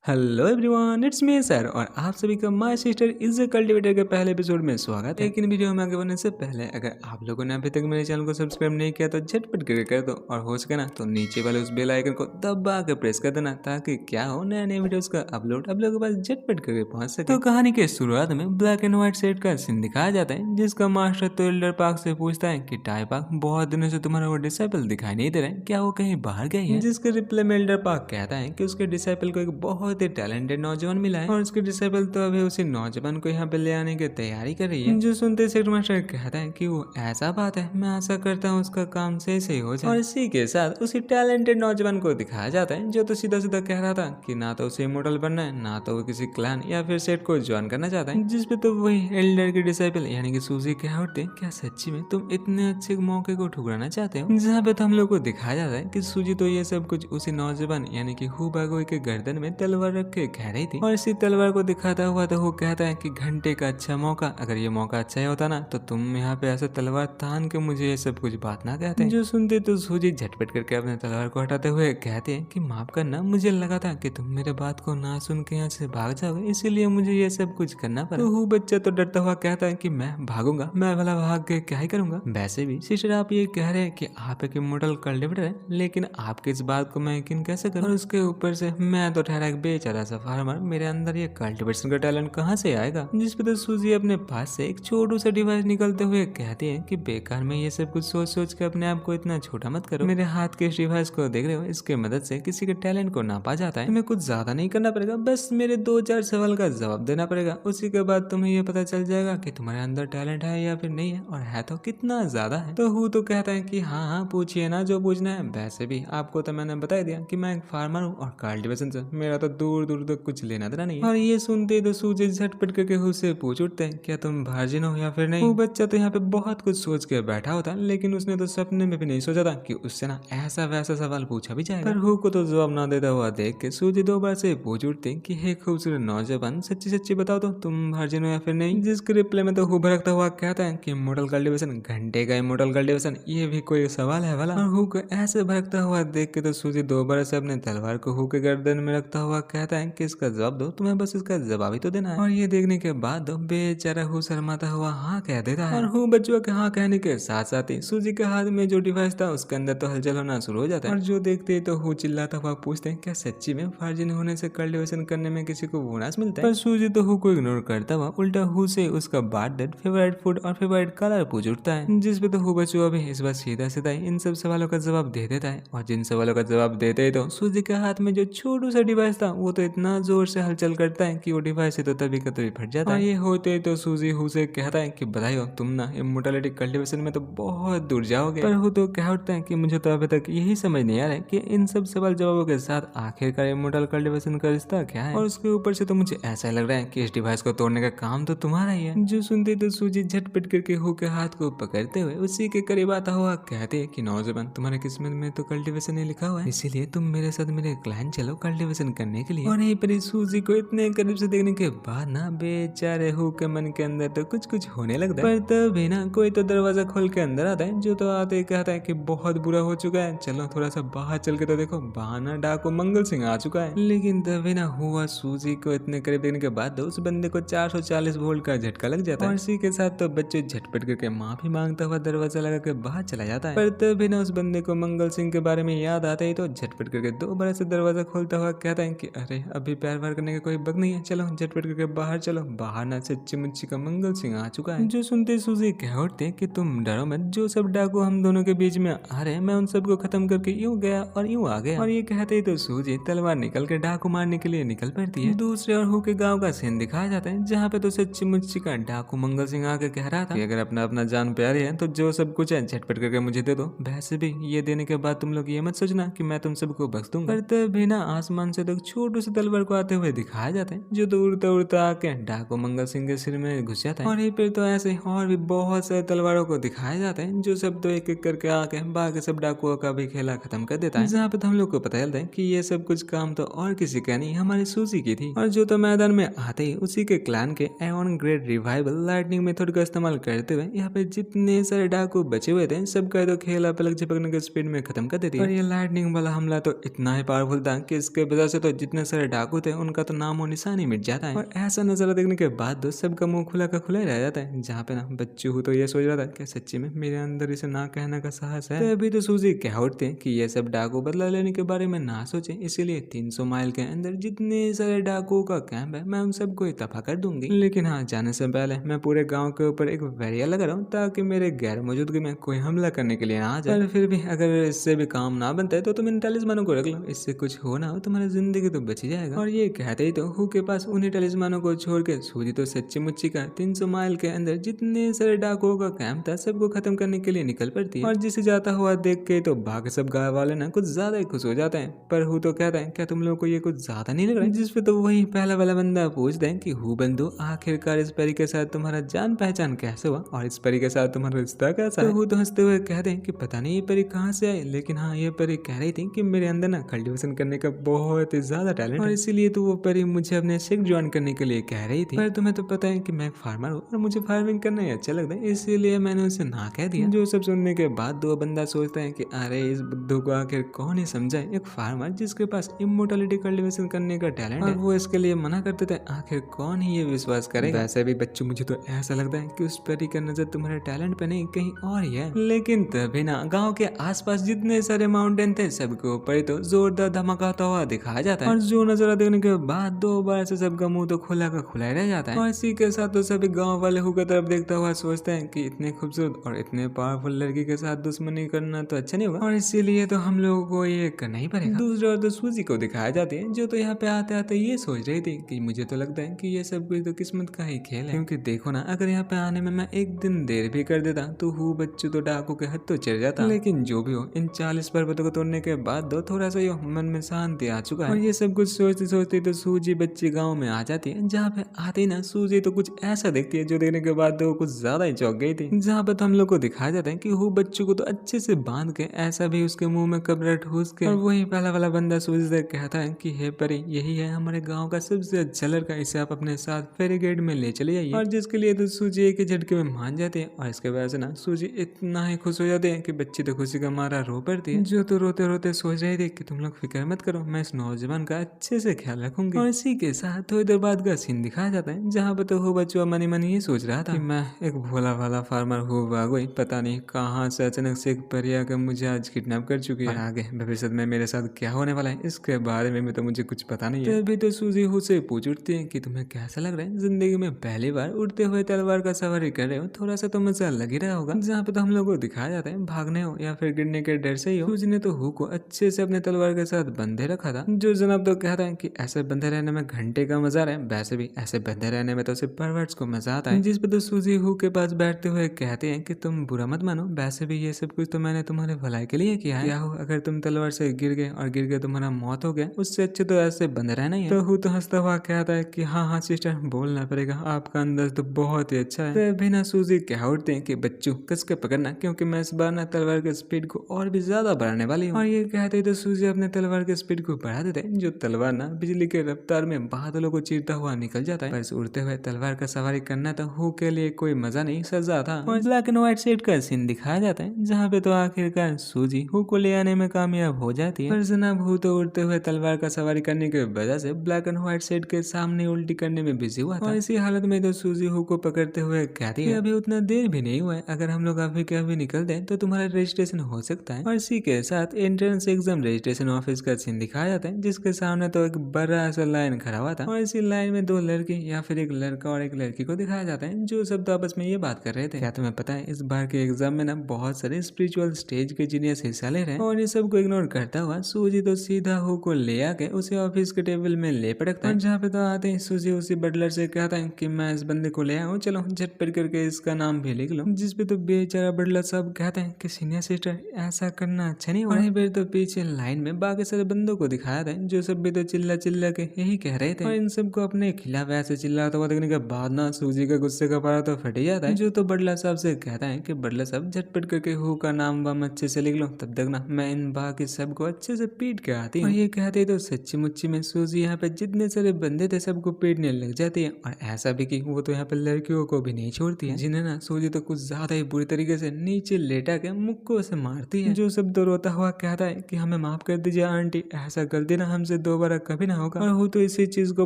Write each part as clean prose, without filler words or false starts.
Hello everyone, it's me sir और आप सभी का my sister is a cultivator के पहले एपिसोड में स्वागत है। लेकिन वीडियो में आगे बढ़ने से पहले अगर आप लोगों ने अभी तक मेरे चैनल को सब्सक्राइब नहीं किया तो झटपट करके कर दो और हो सके ना तो नीचे वाले उस बेल आइकन को दबा के प्रेस कर देना ताकि क्या हो नए नए वीडियोस का अपलोड आप लोगों के पास झटपट करके पहुंच सके। तो कहानी के शुरुआत में ब्लैक एंड व्हाइट सेट का सीन दिखाया जाता है जिसका मास्टर तो एल्डर पार्क से पूछता है कि टाई पार्क बहुत दिनों से तुम्हारा वो डिसाइपल दिखाई नहीं दे रहा है, क्या वो कहीं बाहर गई है? जिसके रिप्लाई में एल्डर पार्क कहता है कि उसके डिसाइपल को एक बहुत ही टैलेंटेड नौजवान मिला है और उसके डिसेबल तो अभी उसी नौजवान को यहाँ पे ले आने की तैयारी कर रही है। जो सुनते सेक्टर मास्टर कहता है कि वो ऐसा बात है, मैं आशा करता हूँ उसका काम सही से हो जाए। और इसी के साथ उसी टैलेंटेड नौजवान को दिखाया जाता है जो तो सीधा सीधा कह रहा था कि ना तो उसे इमोर्टल बनना है ना तो वो किसी क्लैन या फिर सेट को ज्वाइन करना चाहता है। जिसपे तो वही एल्डर की डिसेबल यानी कि सूजी कह उठते, क्या सच्ची में तुम इतने अच्छे मौके को ठुकराना चाहते हो? जहाँ पे तो हम लोग को दिखाया जाता है कि सूजी तो ये सब कुछ उसी नौजवान यानी कि हु बागोई के गर्दन में तलवार रख के कह रही थी। और इसी तलवार को दिखाता हुआ तो वो कहता है कि घंटे का अच्छा मौका, अगर ये मौका अच्छा ही होता ना तो तुम यहाँ पे ऐसे तलवार तान के मुझे ये सब कुछ बात ना कहते। जो सुनते तो सूजी झटपट करके अपने तलवार को हटाते हुए कहते हैं कि माफ करना, मुझे लगा था कि तुम मेरे बात को ना सुन के यहाँ से भाग जाओगे, इसीलिए मुझे ये सब कुछ करना पड़ा। तो वो बच्चा तो डरता हुआ कहता है कि मैं भागूंगा, मैं भला भाग के क्या ही करूंगा। वैसे भी सिस्टर आप ये कह रहे हैं कि आप एक इमोर्टल कल्टिवेटर है, लेकिन आपकी इस बात को मैं यकीन कैसे करूं? और उसके ऊपर से मैं तो ठहरा एक बेचारा सा फार्मर, मेरे अंदर ये कल्टीवेशन का टैलेंट कहाँ से आएगा? जिस पे तो सूजी अपने पास से एक छोटू सा डिवाइस निकलते हुए कहती है कि बेकार में ये सब कुछ सोच सोच के अपने आप को इतना छोटा मत करो। मेरे हाथ के इस डिवाइस को देख रहे हो, इसके मदद से किसी के टैलेंट को नापा जाता है। तुम्हें कुछ ज्यादा नहीं करना पड़ेगा, बस मेरे 2-4 सवाल का जवाब देना पड़ेगा, उसी के बाद तुम्हें ये पता चल जाएगा कि तुम्हारे अंदर टैलेंट है या फिर नहीं है, और है तो कितना ज्यादा है। तो हु तो कहता है कि हाँ हाँ पूछिए ना जो पूछना है। वैसे भी आपको तो मैंने बता दिया कि मैं एक फार्मर हूँ और कल्टीवेशन से मेरा तो दूर दूर तक कुछ लेना देना नहीं है। और ये सुनते तो सूजी झटपट करके हु से पूछ उठते हैं, क्या तुम वर्जिन हो या फिर नहीं? वो बच्चा तो यहाँ पे बहुत कुछ सोच के बैठा होता है, लेकिन उसने तो सपने में भी नहीं सोचा था कि उससे ना ऐसा वैसा सवाल पूछा भी जाएगा। पर हु को तो जवाब ना देता हुआ देख के सूजी दो बार से पूछ उठते हैं कि हे खूबसूरत नौजवान, सच्ची सच्ची बताओ तो तुम वर्जिन हो या फिर नहीं? जिसके रिप्लाई में तो हु भड़कता हुआ कहता है कि इमोर्टल कल्टीवेशन, घंटे का इमोर्टल कल्टीवेशन, ये भी कोई सवाल है वाला? और हु को ऐसे भड़कता हुआ देख के तो सूजी दोबारा से अपने तलवार को हु के गर्दन में रखता हुआ कहता है कि इसका जवाब दो, तुम्हें बस इसका जवाब ही तो देना है। और ये देखने के बाद बेचारा हु शर्माता हुआ हाँ कह देता है। और हु बच्चों के हाँ कहने के साथ साथ ही सूजी के हाथ में जो डिवाइस था उसके अंदर तो हलचल होना शुरू हो जाता है। और जो देखते ही तो हु चिल्लाता हुआ पूछते हैं, क्या सच्ची में वर्जिन होने से कल्टीवेशन करने में किसी को बोनस मिलता है? पर सूजी तो हु को इग्नोर करता हुआ उल्टा हु से उसका बर्थडे, फेवरेट फूड और फेवरेट कलर पूछ उठता है। जिसपे तो हु बच्चों अभी इस बार सीधा सीधा इन सब सवालों का जवाब दे देता है। और जिन सवालों का जवाब देते ही तो सूजी के हाथ में जो छोटू सा डिवाइस था वो तो इतना जोर से हलचल करता है कि वो डिवाइस तो तभी का तभी फट जाता है। ये होते ही तो सूजी हु से कहता है कि बधाई हो, तुम ना इमोर्टैलिटी कल्टीवेशन में तो बहुत दूर जाओगे। पर हु तो कह उठता है कि मुझे तो अभी तक यही समझ नहीं आ रहा है कि इन सब सवाल जवाबों के साथ आखिरकार इमोर्टल कल्टीवेशन का रिश्ता क्या है। और उसके ऊपर से तो मुझे ऐसा लग रहा है कि इस डिवाइस को तोड़ने का काम तो तुम्हारा ही है। जो सुनते तो सूजी झटपट करके हु के हाथ को पकड़ते हुए उसी के करीब आता हुआ कहते हैं कि नौजवान, तुम्हारे किस्मत में तो कल्टीवेशन ही लिखा हुआ है, इसीलिए तुम मेरे साथ मेरे क्लैन चलो कल्टीवेशन करने के लिए। और यहीं पर सूजी को इतने करीब से देखने के बाद ना बेचारे हु के मन के अंदर तो कुछ कुछ होने लगता है। पर तभी ना कोई तो दरवाजा खोल के अंदर आता है, जो तो आते ही कहता है कि बहुत बुरा हो चुका है, चलो थोड़ा सा बाहर चल के तो देखो, बाहर ना डाकू मंगल सिंह आ चुका है। लेकिन तभी ना हुआ सूजी को इतने करीब देखने के बाद उस बंदे को 440 वोल्ट का झटका लग जाता है। और इसी के साथ तो बच्चे झटपट करके माफी मांगता हुआ दरवाजा लगा के बाहर चला जाता है। पर तभी ना उस बंदे को मंगल सिंह के बारे में याद आता ही तो झटपट करके दोबारा से दरवाजा खोलता हुआ कहता है कि अरे अभी प्यार व्यार करने का कोई वक्त नहीं है, चलो झटपट करके बाहर चलो, बाहर ना सच्ची मुच्ची का मंगल सिंह आ चुका है। जो सुनते सूजी कह उठते कि तुम डरो मत, जो सब डाकू हम दोनों के बीच में आ रहे हैं मैं उन सबको खत्म करके यूं गया और यूं आ गया। और ये कहते ही तो सूजी तलवार निकल के डाकू मारने के लिए निकल पड़ती है। दूसरे और हु के गाँव का सीन दिखाया जाता है, जहाँ पे तो सच्ची मुच्ची का डाकू मंगल सिंह आके कह रहा था कि अगर अपना अपना जान प्यारी है तो जो सब कुछ है झटपट करके मुझे दे दो। वैसे भी ये देने के बाद तुम लोग ये मत सोचना कि मैं तुम सबको बख्श दूंगा। पर तभी ना आसमान से तो छोटू से तलवार को आते हुए दिखाया जाता है, जो तो उड़ता उड़ता आके डाकू मंगल सिंह के सिर में घुस जाता है। और यहीं पे तो ऐसे और भी बहुत सारे तलवारों को दिखाया जाता है, जो सब तो एक एक करके आके बाकी सब डाकुओं का भी खेला खत्म कर देता है। जहाँ पे तो हम लोग को पता चलता है कि ये सब कुछ काम तो और किसी का नहीं, हमारी सूजी की थी। और जो तो मैदान में आते ही उसी के क्लैन के एवन ग्रेट रिवाइवल लाइटनिंग मेथड का इस्तेमाल करते हुए यहाँ पे जितने सारे डाकू बचे हुए थे सबका तो खेला पलक झपकने के स्पीड में खत्म कर देती है। और ये लाइटनिंग वाला हमला तो इतना ही पावरफुल था कि इसके वजह से तो जितने जितने सारे डाकू थे उनका तो नाम और निशान ही मिट जाता है। और ऐसा नजारा देखने के बाद दोस्त सबका मुंह खुला का खुला ही रह जाता है। जहाँ पे ना बच्चू तो ये सोच रहा था कि सच्ची में मेरे अंदर इसे ना कहने का साहस है। तो अभी तो सूजी कह उठते कि ये सब डाकू बदला लेने के बारे में ना सोचे, इसीलिए 300 माइल के अंदर जितने सारे डाकुओं का कैंप है मैं उन सबको ही तबाह कर दूंगी। लेकिन हाँ, जाने से पहले मैं पूरे गाँव के ऊपर एक बैरियर लगा रहा हूँ ताकि मेरे गैर मौजूदगी में कोई हमला करने के लिए ना आ जाए। पर फिर भी अगर इससे भी काम ना बनता है तो तुम इन टैलिस्मानों को रख लो, इससे कुछ हो ना हो तुम्हारी जिंदगी तो बच ही जाएगा। और ये कहते ही तो हु के पास उन्हीं टैलिस्मानों को छोड़ के सूजी तो सच्ची मुच्ची का 300 माइल के अंदर जितने सारे डाकुओं का कैंप था सबको खत्म करने के लिए निकल पड़ती है। और जिसे जाता हुआ देख के तो बाकी सब गाँव वाले ना कुछ ज्यादा ही खुश हो जाते हैं। पर हु तो कहता है क्या तुम लोगों को ये कुछ ज्यादा नहीं लग रहा है? जिस पे तो वही पहला वाला बंदा पूछता है कि हु बंधु आखिरकार इस परी के साथ तुम्हारा जान पहचान कैसे हुआ और इस परी के साथ तुम्हारा रिश्ता कैसा है? तो हु तो हंसते हुए कहते हैं कि पता नहीं ये परी कहाँ से आई, लेकिन हाँ ये परी कह रही थी कि मेरे अंदर ना कल्टीवेशन करने का बहुत ही ज्यादा टैलेंट है और इसीलिए तो वो परी मुझे अपने सेक्ट ज्वाइन करने के लिए कह रही थी। पर तुम्हें तो पता है कि मैं एक फार्मर हूँ और मुझे फार्मिंग करना ही अच्छा लगता है, इसीलिए मैंने उसे ना कह दिया। जो सब सुनने के बाद दो बंदा सोचता है कि अरे इस बुद्धू को आखिर कौन ही समझाए, एक फार्मर जिसके पास इमोर्टलिटी कल्टीवेशन करने का टैलेंट है वो इसके लिए मना करते थे, आखिर कौन ही ये विश्वास करेगा। वैसे भी बच्चों मुझे तो ऐसा लगता है कि उस परी का नजर तुम्हारे टैलेंट पे नहीं कहीं और ही है। लेकिन तभी ना गाँव के आसपास जितने सारे माउंटेन थे सबके ऊपर तो जोरदार धमाका हुआ दिखाया जाता है और जो नजारा देखने के बाद दो बार से सबका मुंह तो खुला का खुला रह जाता है। और इसी के साथ तो सभी गांव वाले हु की तरफ देखता हुआ सोचते हैं कि इतने खूबसूरत और इतने पावरफुल लड़की के साथ दुश्मनी करना तो अच्छा नहीं होगा और इसीलिए तो हम लोगों को ये करना ही पड़ेगा। दूसरी ओर तो सूजी को दिखाया जाती है जो तो यहाँ पे आते आते ये सोच रही थी कि मुझे तो लगता है कि ये सब कुछ तो किस्मत का ही खेल है, क्योंकि देखो ना अगर यहाँ पे आने में मैं एक दिन देर भी कर देता तो हु बच्चों तो डाकू के हद तो चढ़ जाता। लेकिन जो भी हो इन 40 पर्वतों को तोड़ने के बाद दो थोड़ा सा मन में शांति आ चुका है। और ये सब कुछ सोचते सोचते तो सूजी बच्ची गांव में आ जाती है। जहाँ पे आते ही ना सूजी तो कुछ ऐसा देखती है जो देखने के बाद तो कुछ ज्यादा ही चौंक गई थी। जहाँ पे तो हम लोग को दिखाया जाता है कि हु बच्चों को तो अच्छे से बांध के ऐसा भी उसके मुंह में कपड़ा ठूस के और वही पहला वाला बंदा सूजी से कहता है कि हे परी यही है हमारे गाँव का सबसे अच्छा लड़का, इसे आप अपने साथ फेरी गेट में ले चले जाइए। और जिसके लिए तो सूजी एक ही झटके में मान जाती है और इसके वजह से ना सूजी इतना ही खुश हो जाती है कि बच्ची तो खुशी का मारा रो पड़ती है। जो तो रोते रोते सोच रही थी कि तुम लोग फिक्र मत करो, मैं इस नौजवान का अच्छे से ख्याल रखूंगी। और इसी के साथ थोड़ी देर बाद का सीन दिखाया जाता है जहाँ पे तो हु बच्चों मनी मनी ये सोच रहा था कि मैं एक भोला भाला फार्मर हूँ भागोई, पता नहीं कहाँ से अचानक से एक परी आकर मुझे आज किडनैप कर चुकी है और आगे भविष्य में मेरे साथ क्या होने वाला है इसके बारे में तो मुझे कुछ पता नहीं है। तभी तो सूजी हु से पूछ उठती है कि तुम्हें कैसा लग रहा है, जिंदगी में पहली बार उड़ते हुए तलवार का सवारी कर रहे हो, थोड़ा सा तो मजा लग ही रहा होगा। जहाँ पे तो हम लोग को दिखाया जाता है भागने हो या फिर गिरने के डर से ही हो, सूजी ने तो हु को अच्छे से अपने तलवार के साथ बंधे रखा था। जो जनाब तो कहता है कि ऐसे बंधे रहने में घंटे का मजा है, वैसे भी ऐसे बंधे रहने में तो सिर्फ परवर्ट्स को मजा आता है। जिस पे तो सूजी हु के पास बैठते हुए कहते हैं कि तुम बुरा मत मानो, वैसे भी ये सब कुछ तो मैंने तुम्हारे भलाई के लिए किया है। क्या हो अगर तुम तलवार से गिर गए और गिर गए तुम्हारा मौत हो गया, उससे अच्छे तो ऐसे बंधे रहना ही है। तो हु तो हंसता हुआ कहता है कि हाँ हाँ सिस्टर बोलना पड़ेगा, आपका अंदाज तो बहुत ही अच्छा है। तो बिना सूजी कह उठते हैं कि बच्चों कस के पकड़ना, क्योंकि मैं इस बार ना तलवार के स्पीड को और भी ज्यादा बढ़ाने वाली हूँ। और ये कहते तो सूजी अपने तलवार के स्पीड को बढ़ा देते हैं। जो तलवार ना बिजली के रफ्तार में बादलों को चीरता हुआ निकल जाता है। पर उड़ते हुए तलवार का सवारी करना तो हु के लिए कोई मजा नहीं सजा था। और ब्लैक एंड व्हाइट सेट का सीन दिखाया जाता है जहाँ पे तो आखिरकार सूजी हु को ले आने में कामयाब हो जाती है। पर जनाब हु तो उड़ते हुए तलवार का सवारी करने की वजह से ब्लैक एंड व्हाइट सेट के सामने उल्टी करने में बिजी हुआ था। और इसी हालत में तो सूजी हु को पकड़ते हुए कहती है अभी उतना देर भी नहीं हुआ है, अगर हम लोग अभी के अभी निकल दें तो तुम्हारा रजिस्ट्रेशन हो सकता है। और इसी के साथ एंट्रेंस एग्जाम रजिस्ट्रेशन ऑफिस का सीन दिखाया जाता है जिसके सामने तो एक बड़ा सा लाइन खड़ा हुआ था। और इसी लाइन में दो लड़के या फिर एक लड़का और एक लड़की को दिखाया जाता है जो सब तो आपस में ये बात कर रहे थे। क्या तुम्हें पता है इस बार के एग्जाम में ना बहुत सारे स्पिरिचुअल स्टेज के जीनियस हिस्सा ले रहे हैं। और ये सबको इग्नोर करता हुआ सूजी तो सीधा हु को ले आके उसे ऑफिस के टेबल में ले पड़कता है। जहाँ पे तो आते ही सूजी उसी बटलर से कहता है कि मैं इस बंदे को ले आऊँ, चलो झटपट करके इसका नाम भी लिख लो। जिसपे तो बेचारा बटलर साहब कहते हैं कि सीनियर सिस्टर ऐसा करना अच्छा नहीं होगा। फिर तो पीछे लाइन में बाकी सारे बंदों को दिखाया था जो सब भी तो चिल्ला चिल्ला के यही कह रहे थे। और इन सबको अपने खिलाफ ऐसे चिल्लाता हुआ देखने के बाद ना सूजी का गुस्से का पारा तो फट ही जाता है। जो तो बटलर साहब से कहता है कि बटलर साहब झटपट करके हु का नाम वाम अच्छे से लिख लो, तब तक ना मैं इन बाकी सबको अच्छे से पीट के आती हूँ। और ये कहते तो सच्ची मुच्ची में सूजी यहाँ पे जितने सारे बंदे थे सबको पीटने लग जाती है। और ऐसा भी कि वो तो यहाँ पे लड़कियों को भी नहीं छोड़ती है, जिन्हें ना सूजी तो कुछ ज्यादा ही बुरी तरीके से नीचे लेटा के मुक्कों से मारती है। जो सब तो रोता हुआ कहता है कि हमें माफ कर दीजिए आंटी, ऐसा गलती ना हमसे दोबारा कभी ना होगा। और वो तो इसी चीज को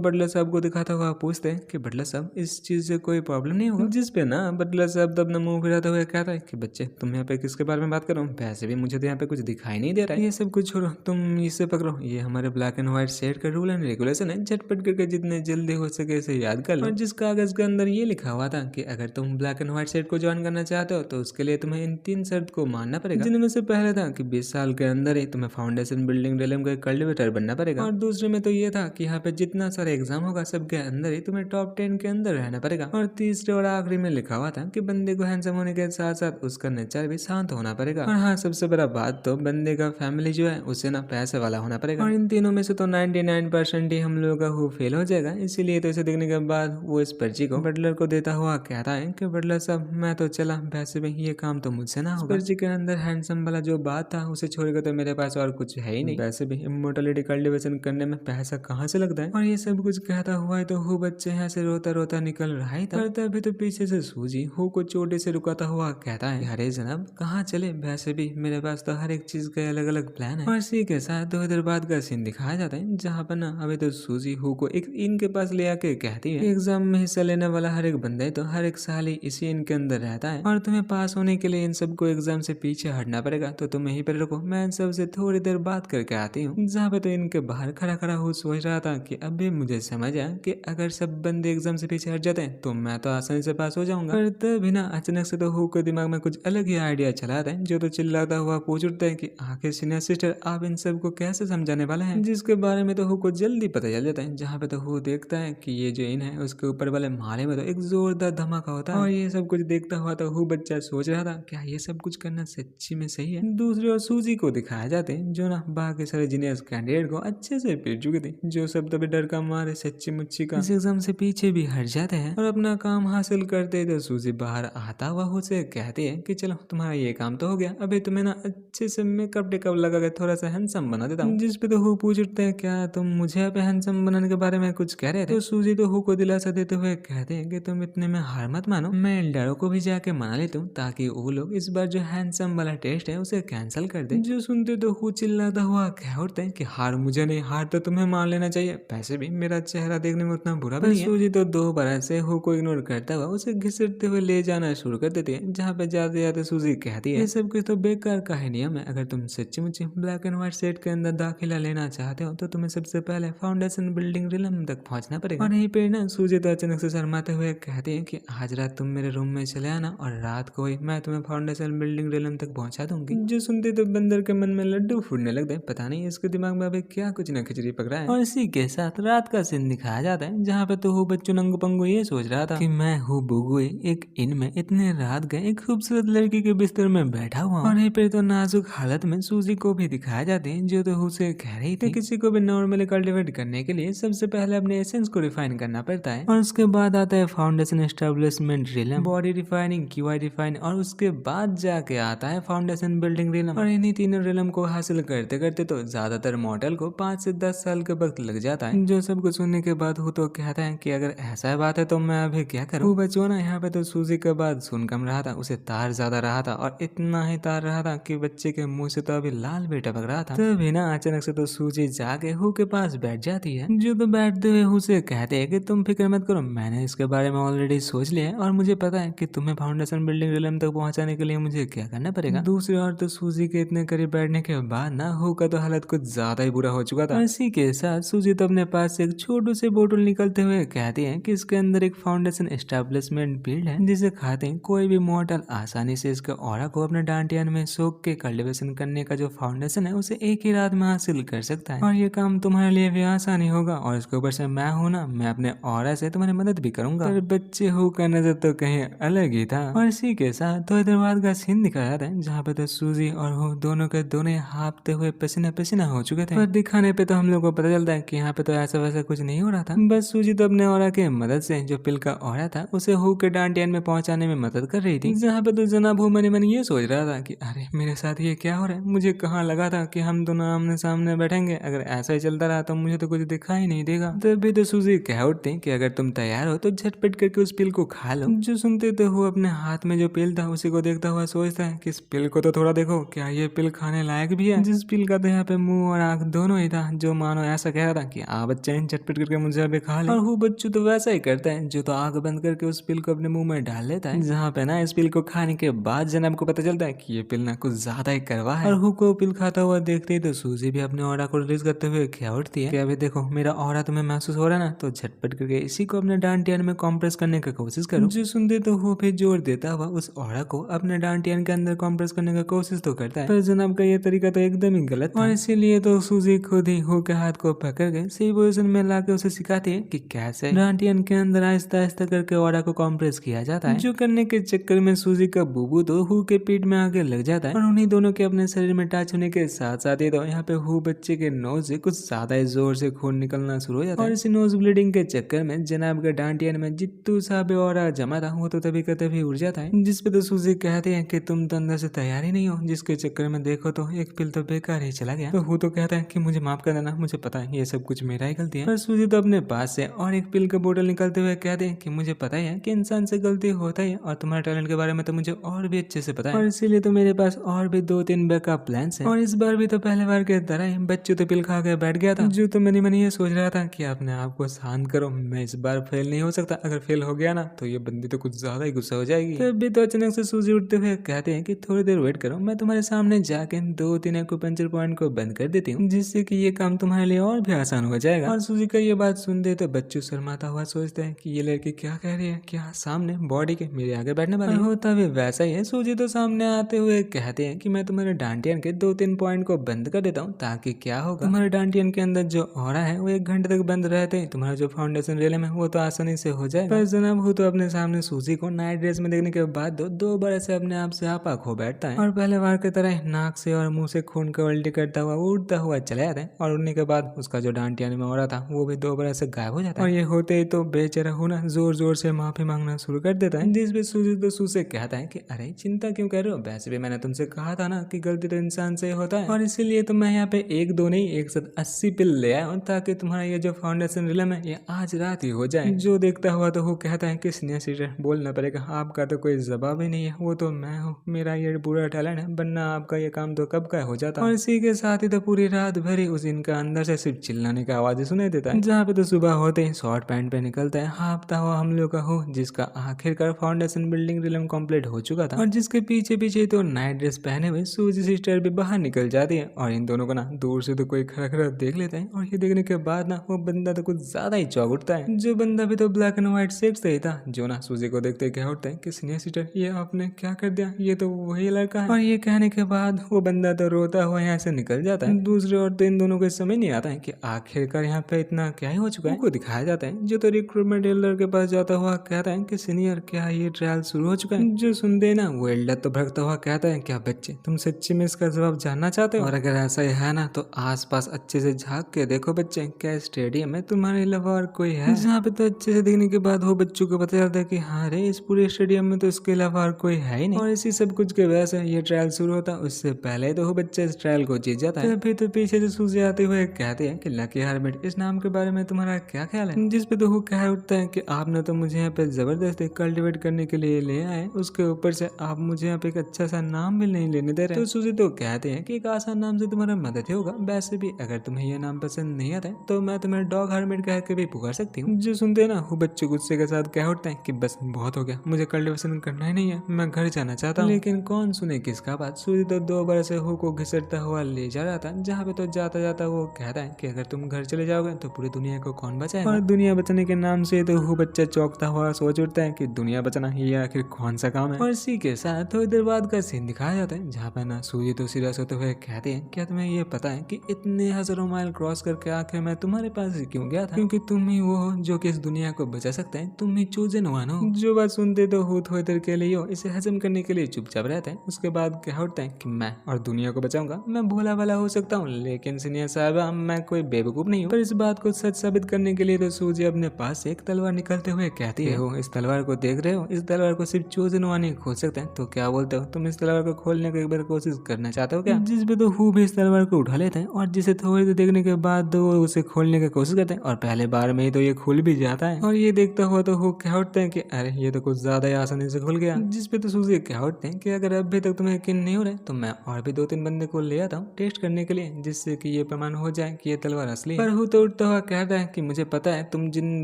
बटलर साहब को दिखाता हुआ पूछते हैं कि बटलर साहब इस चीज से कोई प्रॉब्लम नहीं होगा, जिस पे ना बटलर साहब अपना मुंह फिराते हुए कहता है कि बच्चे तुम यहाँ पे किसके बारे में बात कर रहे हो, वैसे भी मुझे तो यहाँ पे कुछ दिखाई नहीं दे रहा है, ये सब कुछ छोड़ो, तुम इसे पकड़ो, ये हमारे ब्लैक एंड व्हाइट सेट का रूल एंड रेगुलेशन है, झटपट करके जितने जल्दी हो सके इसे याद कर लो। और जिस कागज के अंदर ये लिखा हुआ था कि अगर तुम ब्लैक एंड व्हाइट सेट को ज्वाइन करना चाहते हो तो उसके लिए तुम्हें इन 3 शर्त को मानना पड़ेगा, जिनमें से पहले था कि 20 साल के अंदर ही तुम्हें फाउंडेशन बिल्डिंग रेलम का कल्टिवेटर बनना पड़ेगा, और दूसरे में तो ये था कि यहाँ पे जितना सारा एग्जाम होगा सबके अंदर ही तुम्हें टॉप 10 के अंदर रहना पड़ेगा, और तीसरे और आखिरी में लिखा हुआ था कि बंदे को हैंडसम होने के साथ साथ उसका नेचर भी शांत होना पड़ेगा। और हाँ, सबसे बड़ा बात तो बंदे का फैमिली जो है उसे ना पैसे वाला होना पड़ेगा, और इन तीनों में से तो 99% ही हम लोगों का वो फेल हो जाएगा। इसीलिए तो इसे देखने के बाद वो इस पर्ची को बटलर को देता हुआ कहता है कि बटलर साहब मैं तो चला, वैसे भी ये काम तो मुझसे ना होगा। पर्ची के अंदर हैंडसम वाला जो बात था उसे छोड़कर तो मेरे पास और कुछ है ही नहीं, वैसे भी इमोर्टलिटी कल्टिवेशन करने में पैसा कहाँ से लगता है। और ये सब कुछ कहता हुआ है तो वो बच्चे यहाँ से रोता रोता निकल रहा ही था, तभी तो पीछे से सूजी हु को चोटी से रुकाता हुआ कहता है अरे जनाब कहाँ चले, वैसे भी मेरे पास तो हर एक चीज का अलग अलग प्लान है। और इसी के साथ 2 देर बाद का सीन दिखाया जाता है जहाँ पर ना अभी तो सूजी हु को एक इनके पास ले आके कहती है एग्जाम में हिस्सा लेने वाला हर एक बंदा तो हर एक साल ही इसी इन के अंदर रहता है, और तुम्हें पास होने के लिए इन सबको एग्जाम से पीछे हटना पड़ेगा, तो तुम यहीं पर रुको, मैं इन सबसे थोड़ी देर बात करके आती हूँ। जहाँ पे तो इनके बाहर खड़ा खड़ा हो सोच रहा था कि अभी मुझे समझ आया कि अगर सब बंदे एग्जाम से पीछे हट जाते हैं तो मैं तो आसानी से पास हो जाऊंगा। पर तभी ना अचानक से तो हु के दिमाग में कुछ अलग ही आइडिया चला आता है, जो तो चिल्लाता हुआ पूछ उठता है कि आखिर सीनियर सिस्टर आप इन सबको कैसे समझाने वाले हैं, जिसके बारे में तो हु को जल्दी पता चल जाता है। जहाँ पे तो हु देखता है कि ये जो इन है उसके ऊपर वाले माले में तो एक जोरदार धमाका होता है, और ये सब कुछ देखता हुआ तो हु बच्चा सोच रहा था क्या ये सब कुछ करना सच्ची में सही है। दूसरी ओर सूजी को दिखाया जाते हैं जो ना बाकी सारे जीनियस कैंडिडेट को अच्छे से पीट चुके थे, जो सब तभी डर का मारे सच्ची मुच्ची का इस एग्जाम से पीछे भी हट जाते हैं और अपना काम हासिल करते तो सूजी बाहर आता हुआ उसे कहती है कि चलो तुम्हारा ये काम तो हो गया, अभी तुम्हें ना अच्छे से मेकअप टेकअप लगा के थोड़ा सा हैंडसम बना देता हूँ। जिस पे तो हु पूछ उठते हैं क्या तुम मुझे अब हैंडसम बनाने के बारे में कुछ कह रहे थे। तो सूजी तो हु को दिलासा देते हुए कहते हैं कि तुम इतने में हार मत मानो, मैं एल्डारो को भी जाके मना लेता हूँ ताकि वो लोग इस बार जो हैंडसम वाला टेस्ट है उसे कैंसिल कर दे। जो सुनते तो हु चिल्लाता हुआ कह उठते हैं कि हार मुझे नहीं, हार तो तुम्हें मान लेना चाहिए, वैसे भी मेरा चेहरा देखने में उतना बुरा भी नहीं है। सूजी तो दोबारा से हु को इग्नोर करता हुआ उसे घिसटते हुए ले जाना शुरू कर देती है, जहाँ पे जाते जाते सूजी कहती है ये सब कुछ तो बेकार का है नियम है, अगर तुम सच्ची मुच्ची ब्लैक एंड व्हाइट सेट के अंदर दाखिला लेना चाहते हो तो तुम्हें सबसे पहले फाउंडेशन बिल्डिंग रिलम तक पहुंचना पड़ेगा। और यहीं पे ना सूजी तो अचानक से शर्माते हुए कहती है कि आज रात तुम मेरे रूम में चले आना और रात को ही मैं तुम्हें फाउंडेशन बिल्डिंग रिलम तक पहुंचा दूंगी। जो सुनते तो बंदर के मन में लड्डू फूटने लगते, पता नहीं इसके दिमाग में अभी क्या कुछ न खिचड़ी पक रहा है। और इसी के साथ रात का सीन दिखाया जाता है जहाँ पे तो हु बच्चों नंगू पंगू ये सोच रहा था कि मैं हूँ बुगुए एक इन में इतने रात गए एक खूबसूरत लड़की के बिस्तर में बैठा हुआ। और यहीं पे तो नाजुक हालत में सूजी को भी दिखाया जाते हैं जो तो हु से कह रही थी किसी को भी नॉर्मली कल्टिवेट करने के लिए सबसे पहले अपने एसेंस को रिफाइन करना पड़ता है, और उसके बाद आता है foundation establishment realm, body refining, QI refine, और उसके बाद जाके आता है फाउंडेशन बिल्डिंग रिलम। और इन्हीं तीनों रिलम को हासिल करते करते तो ज्यादातर मॉडल को 5 से 10 साल के वक्त लग जाता है। जो सब कुछ सुनने के बाद हु तो कहता है कि अगर ऐसा बात है तो मैं अभी क्या करूँ। बच्चों ना यहाँ पे तो सूजी के बाद सुन कम रहा था, उसे तार ज्यादा रहा था, और इतना ही तार रहा था कि बच्चे के मुंह से तो अभी लाल भी टपक रहा था। तभी ना अचानक से तो सूजी जाके हु के पास बैठ जाती है, जो तो बैठते हुए हु से कहते हैं कि तुम फिक्र मत करो, मैंने इसके बारे में ऑलरेडी सोच लिया है और मुझे पता है कि तुम्हें फाउंडेशन बिल्डिंग रिलम तक पहुंचाने के लिए मुझे क्या करना पड़ेगा। दूसरी ओर तो सूजी के इतने करीब बैठने के बाद ना हु का तो हालत कुछ ज्यादा ही बुरा हो चुका था। इसी के साथ सूजी तो अपने पास से एक छोटू से बोतल निकलते हुए कहती है कि इसके अंदर एक फाउंडेशन एस्टेब्लिशमेंट बिल्ड है जिसे खाते हैं कोई भी मॉडल आसानी से इसके ऑरा को अपने डांटियन में सोख के कल्टिवेशन करने का जो फाउंडेशन है उसे एक ही रात में हासिल कर सकता है। और ये काम तुम्हारे लिए भी आसानी होगा, और इसके ऊपर से मैं हूँ ना, मैं अपने ऑरा से तुम्हारी मदद भी करूंगा। पर बच्चे हु का नजर तो कहीं अलग ही था। और इसी के साथ थोड़ी देर बाद का सीन दिखाया जाता है जहाँ पे तो सूजी और हु दोनों के दोनों हाँफते हुए पसीना पसीना हो चुके थे। पर दिखाने पे तो हम लोग को पता चलता है कि यहाँ पे तो ऐसा वैसा कुछ नहीं हो रहा था, बस सूजी तो अपने ऑरा के मदद से जो पिल का ऑरा था उसे हु के डांटियन में पहुंचाने में मदद कर रही थी। जहाँ पे तो जनाब हु मन ये सोच रहा था कि अरे मेरे साथ ये क्या हो रहा है, मुझे कहाँ लगा था कि हम दोनों आमने सामने बैठेंगे, अगर ऐसा ही चलता रहा तो मुझे तो कुछ दिखाई नहीं देगा। तभी तो सूजी कह उठती कि अगर तुम तैयार हो तो झटपट करके उस पिल को खा लो। जो सुनते तो हु अपने हाथ में जो पिल था उसी को देखता हुआ सोचता है कि इस पिल को तो थोड़ा देखो, क्या ये पिल खाने लायक भी है। जिस पिल का तो यहाँ पे मुंह और आंख दोनों ही था था जो मानो ऐसा कह रहा था कि बच्चे झटपट करके मुझे अभी खा ले। और हु बच्चू तो वैसा ही करता है, जो तो आग बंद करके उस पिल को अपने मुंह में डाल लेता है, जहाँ पे ना इस पिल को खाने के बाद जनाब को पता चलता है कि ये पिल ना कुछ ज्यादा ही करवा है। और हु को पिल खाता हुआ देखते ही तो सूजी भी अपने ऑरा को रिलीज करते हुए क्या उठती है कि अभी देखो मेरा ऑरा तुम्हें महसूस हो रहा है ना, तो झटपट करके इसी को अपने डांटियन में कॉम्प्रेस करने की कोशिश करो। जो सुनते तो हु फिर जोर देता हुआ उस ऑरा को अपने डांटियन के अंदर कॉम्प्रेस करने की कोशिश तो करता है, पर जनाब का ये तरीका तो एकदम ही गलत था। और इसीलिए तो सूजी खुद ही हु के हाथ को पकड़ के सही पोजीशन में लाके उसे सिखाती है कि कैसे डांटियन के अंदर आहिस्ता आहिस्ता करके ऑरा को कॉम्प्रेस किया जाता है। जो करने के चक्कर में सूजी का बुबू तो हु के पीठ में आके लग जाता है, और उन्हीं दोनों के अपने शरीर में टच होने के साथ साथ ही तो यहाँ पे हु बच्चे के नोज से कुछ ज्यादा ही जोर से खून निकलना शुरू हो जाता है। और इसी नोज ब्लीडिंग के चक्कर में जनाब के डांटियन में जितू सा भी ऑरा जमा था वो तो तभी का तभी उड़ जाता है, जिसपे तो सूजी कहते हैं कि तुम तो अंदर से तैयार ही नहीं हो, जिसके चक्कर में देखो तो एक पिल तो बेकार ही चला गया। तो हु तो कहता है कि मुझे माफ कर देना, मुझे पता है ये सब कुछ मेरा ही गलती है। पर सूजी तो अपने पास से और एक पिल का बोतल निकालते हुए कहते हैं कि मुझे पता ही है कि इंसान से गलती होता ही है, और तुम्हारे टैलेंट के बारे में तो मुझे और भी अच्छे से पता है, और इसीलिए तो मेरे पास और भी 2-3 बैकअप प्लान्स हैं। और इस बार भी तो पहले बार के तरह ही बच्चों तो पिल खा के बैठ गया था, जो तो मनी मनी ये सोच रहा था कि अपने आप को शांत करो, मैं इस बार फेल नहीं हो सकता, अगर फेल हो गया ना तो ये बंदी तो कुछ ज्यादा ही गुस्सा हो जाएगी। तभी तो अचानक से सूजी उठते हुए कहते हैं कि थोड़ी देर वेट करो, मैं तुम्हारे सामने जाके 2-3 एक्यूपंक्चर पॉइंट को बंद कर देती हूँ, जिससे कि ये काम तुम्हारे लिए और भी आसान हो जाएगा। और सूजी का ये बात सुनते तो बच्चू शर्माता हुआ सोचता है कि ये लड़की क्या कह रही है, क्या सामने बॉडी के मेरे आगे बैठने वाली है। होता भी वैसा ही है। सूजी तो सामने आते हुए कहते हैं कि मैं तुम्हारे डांटियन के 2-3 पॉइंट को बंद कर देता हूँ, ताकि क्या होगा तुम्हारे डांटियन के अंदर जो ऑरा है वो 1 घंटे तक बंद रहते हैं, तुम्हारा जो फाउंडेशन रियलम है वो तो आसानी से हो जाएगा। पर जनाब हु तो अपने सामने सूजी को नाइट ड्रेस में देखने के बाद 2 बार से अपने आप से आपा खो बैठता है, और पहले बार की तरह नाक से और मुंह से खून का उल्टी करता हुआ उड़ता हुआ चला जाता है, और उड़ने के बाद उसका जो डांटियन में ऑरा था वो भी 2 बार से गायब हो जाता है। और ये होते ही तो बेचारा हु ना जोर जोर से माफी मांगना शुरू कर देता है, जिस पे सूजी तो सू से कहता है कि अरे चिंता क्यों कर रहे हो, वैसे भी मैंने तुमसे कहा था ना कि गलती तो इंसान से होता है, और इसीलिए तो मैं यहाँ पे 1-2 नहीं 180 पिल ले आया हूँ, ताकि तुम्हारा ये जो फाउंडेशन रिलम है ये आज रात ही हो जाए। जो देखता हुआ तो वो कहता है कि सीनियर सिटीजन बोलना पड़ेगा, आपका तो कोई जवाब ही नहीं है, वो तो मैं हूँ, मेरा ये पूरा टैलेंट है, वरना आपका ये काम तो कब का हो जाता। और इसी के साथ ही तो पूरी रात भरी उस इनका अंदर से सिर्फ चिल्लाने का आवाज सुनाई देता है, जहाँ पे तो सुबह होते ही शॉर्ट पैंट पे निकलता है हाँफता हुआ हम लोग का हो, जिसका आखिरकार फाउंडेशन बिल्डिंग रिलम कंप्लीट हो चुका था, और जिसके पीछे पीछे तो नाइट ड्रेस पहने हुए सूजी सिस्टर भी बाहर निकल जाती है, और इन दोनों को ना दूर से तो कोई खड़ा खड़ा देख लेता है, और ये देखने के बाद ना वो बंदा तो कुछ ज्यादा ही चौंक उठता है। जो बंदा भी तो ब्लैक एंड व्हाइट सेट से ही था, जो ना सूजी को देखते क्या उठता है कि सीनियर सिस्टर ये आपने क्या कर दिया, ये तो वही लड़का है। और ये कहने के बाद वो बंदा तो रोता हुआ यहाँ से निकल जाता है। दूसरे और तो इन दोनों को समझ नहीं आता है कि आखिरकार यहाँ पे इतना क्या ही हो चुका है। उनको दिखाया जाता है जो तो रिक्रूटमेंट एल्डर के पास जाता हुआ कहता है कि सीनियर क्या ये ट्रायल शुरू हो चुका है। जो सुनते ना वो एल्डर तो भड़कता हुआ कहता है क्या बच्चे तुम सच्ची में इसका जवाब जानना चाहते हो, और अगर ऐसा ही है ना तो आसपास अच्छे से झांक के देखो बच्चे, क्या स्टेडियम में तुम्हारे अलावा और कोई है। जहाँ पे तो अच्छे से देखने के बाद वो बच्चों को पता चलता है कि हाँ रे इस पूरे स्टेडियम में तो इसके अलावा और कोई है ही नहीं, और इसी सब कुछ के वजह से ये ट्रायल शुरू होता है। उससे पहले तो वो बच्चा इस ट्रायल को जीत जाता है। फिर तो पीछे से सूजी आते हुए कहते हैं कि लकी हार्बिट इस नाम के बारे में तुम्हारा क्या ख्याल है, जिसपे तो वो कह उठता है कि आपने तो मुझे यहाँ पे जबरदस्ती कल्टिवेट करने के लिए ले आए, उसके ऊपर से आप मुझे यहाँ पे एक अच्छा सा नाम भी नहीं लेने दे रहे। तो सूजी तो कहते हैं कि एक आसान नाम से तुम्हारा मदद ही होगा, वैसे भी अगर तुम्हें यह नाम पसंद नहीं आता है तो मैं तुम्हें डॉग हार्बिट कह के भी पुकार सकती हूँ। जो सुनते हैं ना वो बच्चे गुस्से के साथ कह उठते हैं कि बस बहुत हो गया, मुझे कल्टिवेशन करना ही नहीं है, मैं घर जाना चाहता हूँ। लेकिन कौन सुने किसका बात। सूजी तो 2 बार से हु को घिसटता हुआ ले जा रहा था, जहाँ पे तो जाता जाता वो कहता है कि अगर तुम घर चले जाओगे तो पूरी दुनिया को कौन बचाएगा। और दुनिया बचाने के नाम से तो हु बच्चा चौंकता हुआ सोच उठता है कि दुनिया बचाना ये आखिर कौन सा काम है। और इसी के साथ थोड़ी देर बाद का सीन दिखाया जाता है, जहाँ पे ना सूजी तो सीरियस होते हुए कहते हैं क्या तुम्हें ये पता है कि इतने हजारों माइल क्रॉस करके आखिर मैं तुम्हारे पास क्यों गया था, क्योंकि तुम ही वो हो जो कि इस दुनिया को बचा सकते हैं, तुम ही चूजन वन हो। जो बात सुनते तो हु थोड़ी देर के लिए इसे हजम करने के लिए चुपचाप रहता है। उसके बाद कह उठता है कि मैं और दुनिया को बचाऊंगा, मैं भोला भाला हो सकता हूँ लेकिन सीनियर साहब मैं कोई बेवकूफ नहीं हूँ। पर इस बात को सच साबित करने के लिए तो सूजी अपने पास से एक तलवार निकलते हुए कहती है हो इस तलवार को देख रहे हो, इस तलवार को सिर्फ चूजन वन ही खोल सकते हैं, तो क्या बोलते हो तुम इस तलवार को खोलने की एक बार कोशिश करना चाहते हो क्या। जिस पे तो हु भी इस तलवार को उठा लेते हैं, और जिसे थोड़ी देर देखने के बाद वो उसे खोलने की कोशिश करते हैं, और पहले बार में ही तो ये खुल भी जाता है। और ये देखता हुआ तो हु कह उठते हैं कि अरे ये तो कुछ ज्यादा ही आसानी से खुल गया। जिस पे तो सूजी कह उठते हैं कि अगर अभी तक तुम्हें यकीन नहीं हो रहा है तो मैं और भी 2-3 बंदे को ले आता हूँ टेस्ट करने के लिए, जिससे कि ये प्रमाण हो जाए कि ये तलवार असली है। पर हु तो उठता हुआ कहता है कि मुझे पता है तुम जिन